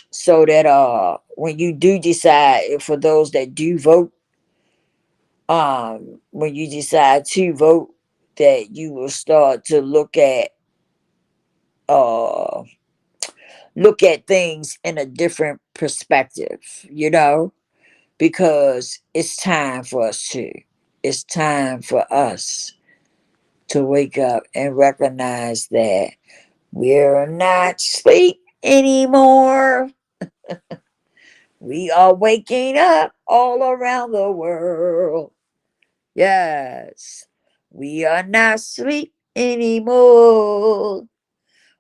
so that when you do decide, for those that do vote, when you decide to vote, that you will start to uh look at things in a different perspective, because it's time for us to. It's time for us to wake up and recognize that we're not asleep anymore. We are waking up all around the world. Yes, we are not asleep anymore.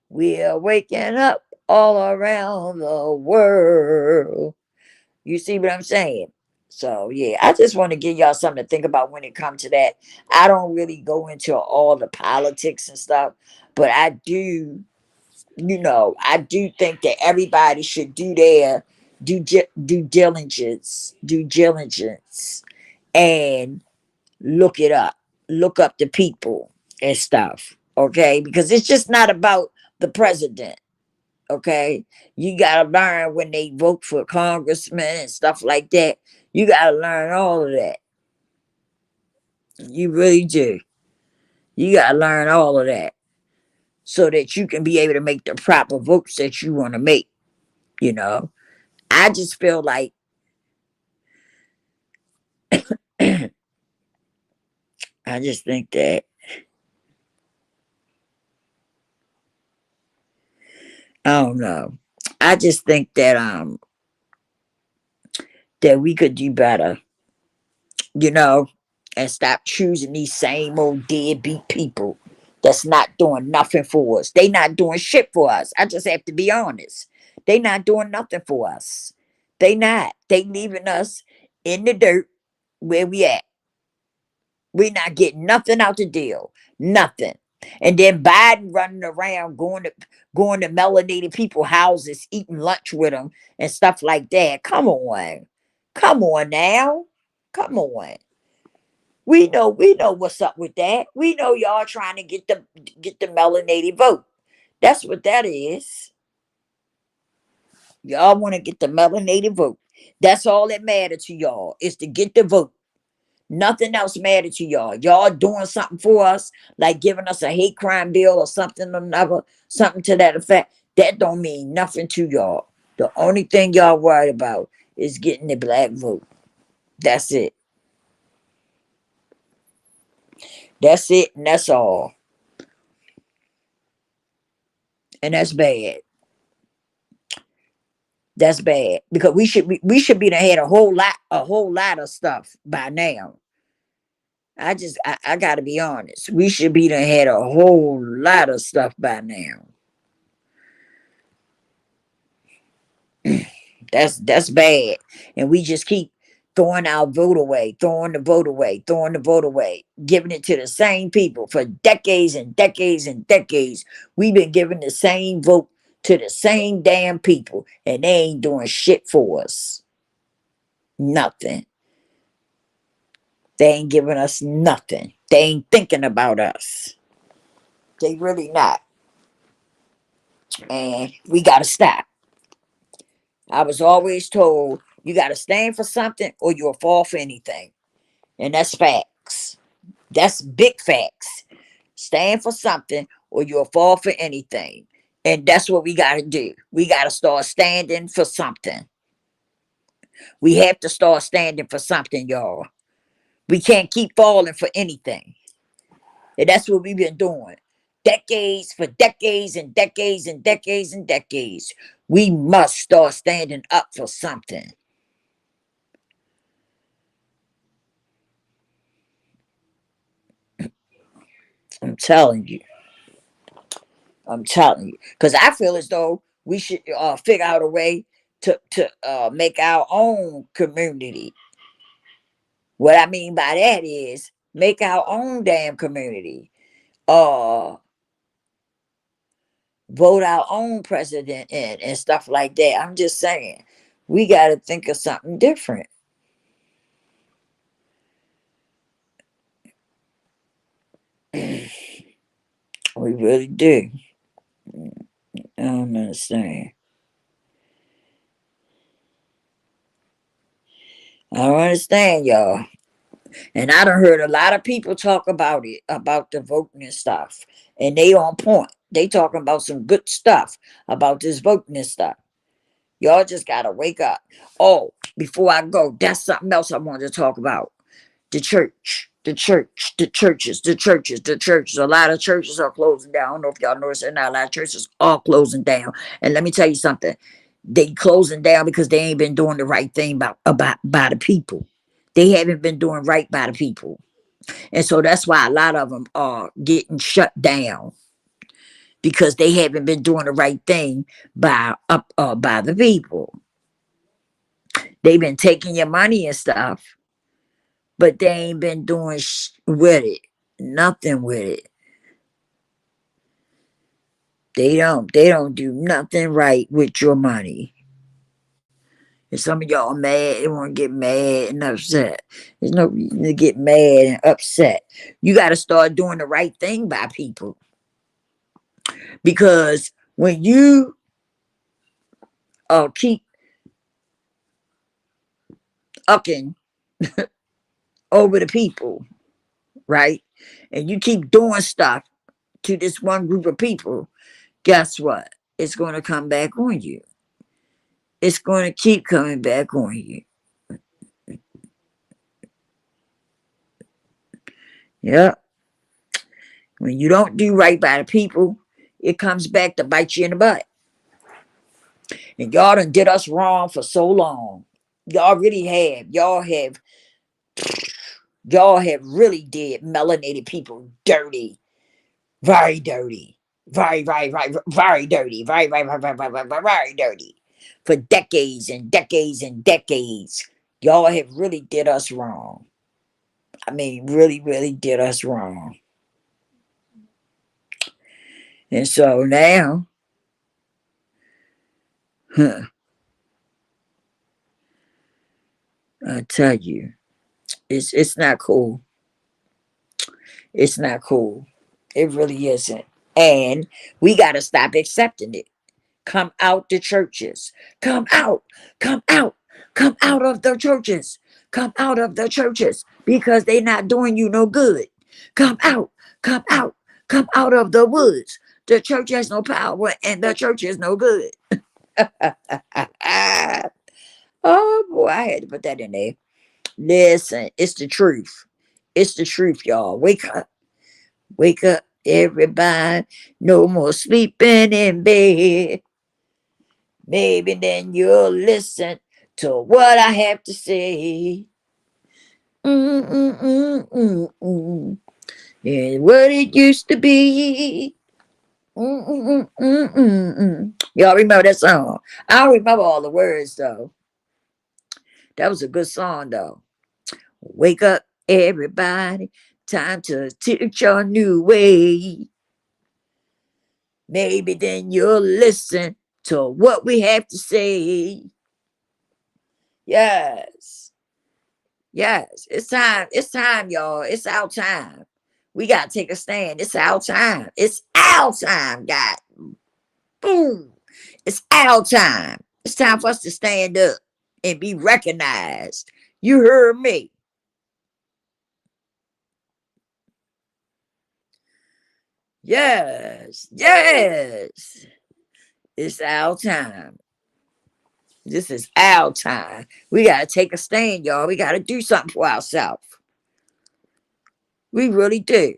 We are waking up all around the world. You see what I'm saying? So yeah, I just want to give y'all something to think about when it comes to that. I don't really go into all the politics and stuff, but I do think that everybody should do their due diligence, and look it up, look up the people and stuff. Okay, because it's just not about the president. Okay, you gotta learn when they vote for congressmen and stuff like that. You gotta learn all of that. You really do. You gotta learn all of that so that you can be able to make the proper votes that you want to make. You know, I just feel like I just think that I don't know. I just think that we could do better, you know, and stop choosing these same old deadbeat people that's not doing nothing for us. They not doing shit for us. I just have to be honest. They not doing nothing for us. They not. They leaving us in the dirt where we at. We not getting nothing out the deal. Nothing. And then Biden running around going to melanated people houses, eating lunch with them and stuff like that. Come on. Come on now. Come on. We know what's up with that. We know y'all trying to get the melanated vote. That's what that is. Y'all want to get the melanated vote. That's all that matters to y'all is to get the vote. Nothing else matters to y'all. Y'all doing something for us, like giving us a hate crime bill or something or another, something to that effect. That don't mean nothing to y'all. The only thing y'all worried about is getting the black vote. That's it. That's it, and that's all. And that's bad. That's bad because we should be done had a whole lot of stuff by now. I gotta be honest. We should be done had a whole lot of stuff by now. That's bad. And we just keep throwing our vote away, throwing the vote away, throwing the vote away, giving it to the same people for decades and decades and decades. We've been giving the same vote to the same damn people, and they ain't doing shit for us. Nothing. They ain't giving us nothing. They ain't thinking about us. They really not. And we gotta stop. I was always told you gotta stand for something or you'll fall for anything. And that's facts. That's big facts. Stand for something or you'll fall for anything. And that's what we gotta do. We gotta start standing for something. We have to start standing for something, y'all. We can't keep falling for anything. And that's what we've been doing. Decades for decades and decades and decades and decades. We must start standing up for something. I'm telling you. I'm telling you. Because I feel as though we should figure out a way to make our own community. What I mean by that is make our own damn community. Uh Vote our own president in and stuff like that. I'm just saying. We gotta think of something different. We really do. I don't understand. I don't understand, y'all. And I done heard a lot of people talk about it, about the voting and stuff. And they on point. They talking about some good stuff about this voting and stuff. Y'all just gotta wake up. Oh, before I go, that's something else I wanted to talk about. The church, the church, the churches, the churches, the churches. A lot of churches are closing down. I don't know if y'all noticed it now. A lot of churches are closing down. And let me tell you something. They closing down because they ain't been doing the right thing about by the people. They haven't been doing right by the people. And so that's why a lot of them are getting shut down because they haven't been doing the right thing by the people. They've been taking your money and stuff, but they ain't been doing with it. Nothing with it. They don't do nothing right with your money. And some of y'all are mad, they want to get mad and upset. There's no reason to get mad and upset. You got to start doing the right thing by people. Because when you keep ucking over the people, right? and you keep doing stuff to this one group of people, guess what? It's going to come back on you. It's going to keep coming back on you. Yeah. When you don't do right by the people, it comes back to bite you in the butt. And y'all done did us wrong for so long. Y'all really have. Y'all have really did melanated people dirty. Very dirty. Very dirty. Very dirty. For decades and decades and decades. Y'all have really did us wrong. I mean, really, really did us wrong. And so now, I tell you, it's not cool. It's not cool. It really isn't. And we got to stop accepting it. Come out the churches. Come out. Come out. Come out of the churches. Come out of the churches because they're not doing you no good. Come out. Come out. Come out of the woods. The church has no power and the church is no good. Oh boy, I had to put that in there. Listen, it's the truth. It's the truth, y'all. Wake up. Wake up, everybody. No more sleeping in bed. Maybe then you'll listen to what I have to say. Mm-mm-mm-mm-mm. And what it used to be. Mm-mm-mm-mm-mm. Y'all remember that song? I don't remember all the words, though. That was a good song, though. Wake up, everybody. Time to teach your new way. Maybe then you'll listen to what we have to say. Yes. Yes. It's time. It's time, y'all. It's our time. We got to take a stand. It's our time. It's our time, God. Boom. It's our time. It's time for us to stand up and be recognized. You heard me. Yes. Yes. It's our time. This is our time. We got to take a stand, y'all. We got to do something for ourselves. We really do.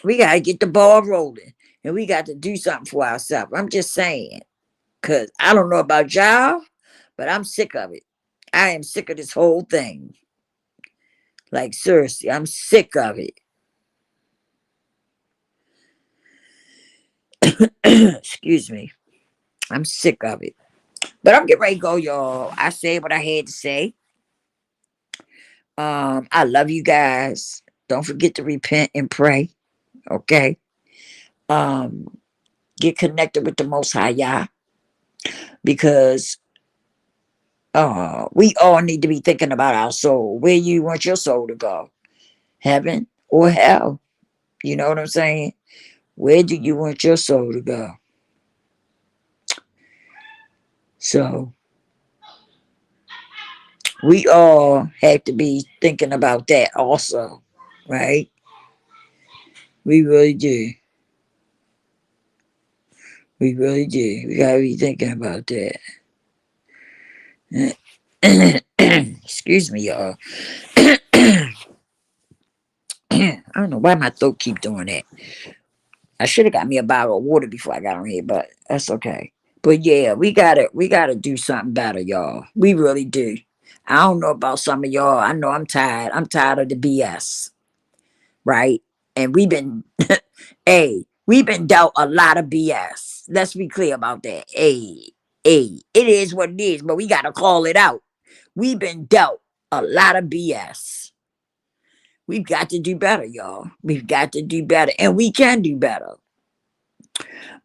We got to get the ball rolling and we got to do something for ourselves. I'm just saying, because I don't know about y'all, but I'm sick of it. I am sick of this whole thing. Like, seriously, I'm sick of it. Excuse me. I'm sick of it. But I'm getting ready to go, y'all. I said what I had to say. I love you guys. Don't forget to repent and pray. Okay. Um, get connected with the Most High Yah because we all need to be thinking about our soul. Where you want your soul to go? Heaven or hell? You know what I'm saying? Where do you want your soul to go? So we all have to be thinking about that also, right? We really do. We really do. We gotta be thinking about that. Excuse me, y'all. I don't know why my throat keep doing that. I should have got me a bottle of water before I got on here, but that's okay. But yeah, we gotta do something better, y'all. We really do. I don't know about some of y'all. I know I'm tired. I'm tired of the BS, right? And we've been dealt a lot of BS. Let's be clear about that. It is what it is, but we gotta call it out. We've been dealt a lot of BS. We've got to do better, y'all. We've got to do better, and we can do better.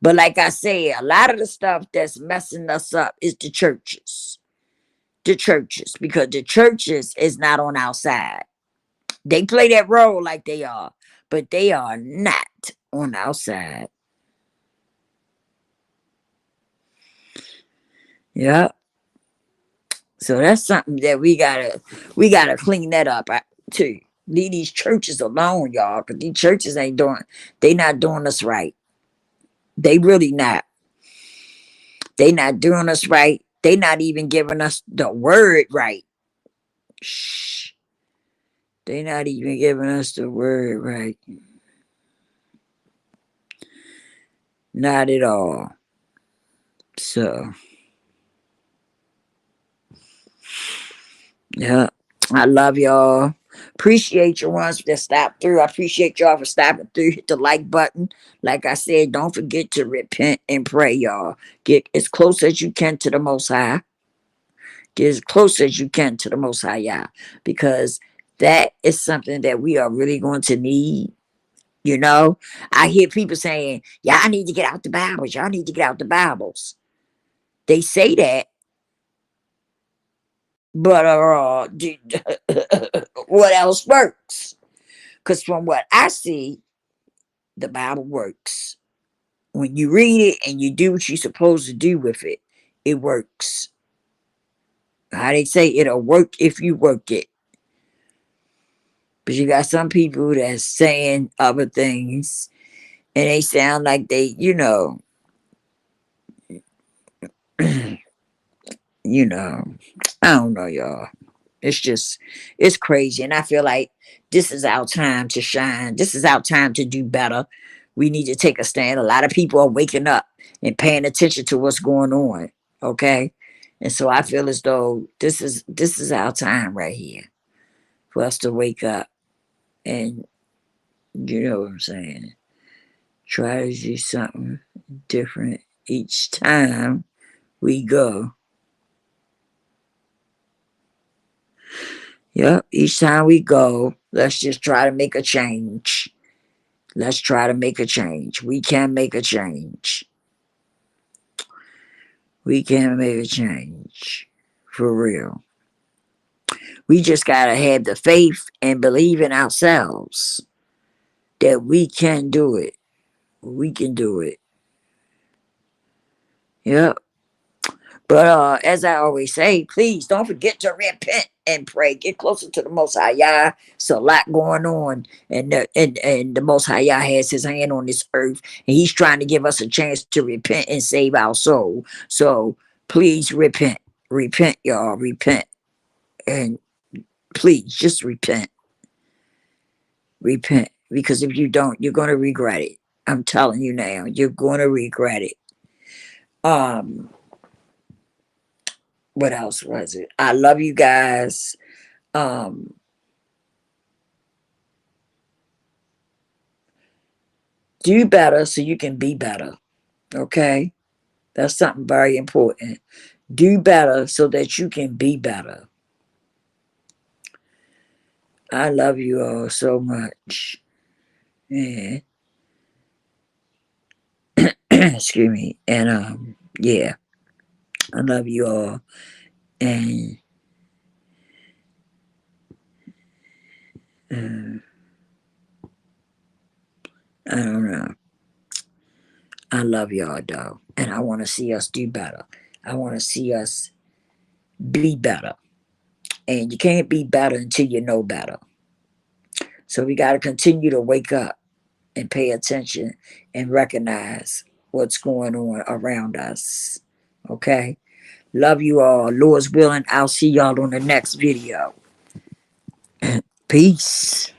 But like I say, a lot of the stuff that's messing us up is the churches. The churches, because the churches is not on our side. They play that role like they are, but they are not on our side. Yeah. So that's something that we gotta clean that up too. Leave these churches alone, y'all, because these churches they not doing us right. They really not. They not doing us right. They not even giving us the word right. Shh. They not even giving us the word right. Not at all. So, yeah. I love y'all. Appreciate your ones that stopped through. I appreciate y'all for stopping through. Hit the like button. Like I said, don't forget to repent and pray, y'all. Get as close as you can to the Most High. Get as close as you can to the Most High, yeah, because that is something that we are really going to need. You know, I hear people saying, "Y'all need to get out the Bibles. Y'all need to get out the Bibles." They say that, but what else works? Because from what I see, the Bible works. When you read it and you do what you're supposed to do with it, it works. How they say it'll work if you work it. But you got some people that's saying other things and they sound like they, you know, I don't know, y'all. It's crazy. And I feel like this is our time to shine. This is our time to do better. We need to take a stand. A lot of people are waking up and paying attention to what's going on. Okay. And so I feel as though this is our time right here for us to wake up and you know what I'm saying. Try to do something different each time we go. Yep, each time we go, let's just try to make a change. Let's try to make a change. We can make a change. We can make a change. For real. We just got to have the faith and believe in ourselves that we can do it. We can do it. Yep. But as I always say, please don't forget to repent and pray. Get closer to the Most High Yah. It's a lot going on, and the Most High Yah has His hand on this earth, and He's trying to give us a chance to repent and save our soul. So please repent, repent, y'all, repent, and please just repent, repent. Because if you don't, you're gonna regret it. I'm telling you now, you're gonna regret it. Um, what else was it? I love you guys. Um, do better so you can be better. Okay? That's something very important. Do better so that you can be better. I love you all so much. Yeah. Excuse me. And yeah, I love you all. And uh, I don't know. I love y'all though. And I want to see us do better. I want to see us be better. And you can't be better until you know better. So we got to continue to wake up and pay attention and recognize what's going on around us. Okay? Love you all. Lord's willing, I'll see y'all on the next video. Peace.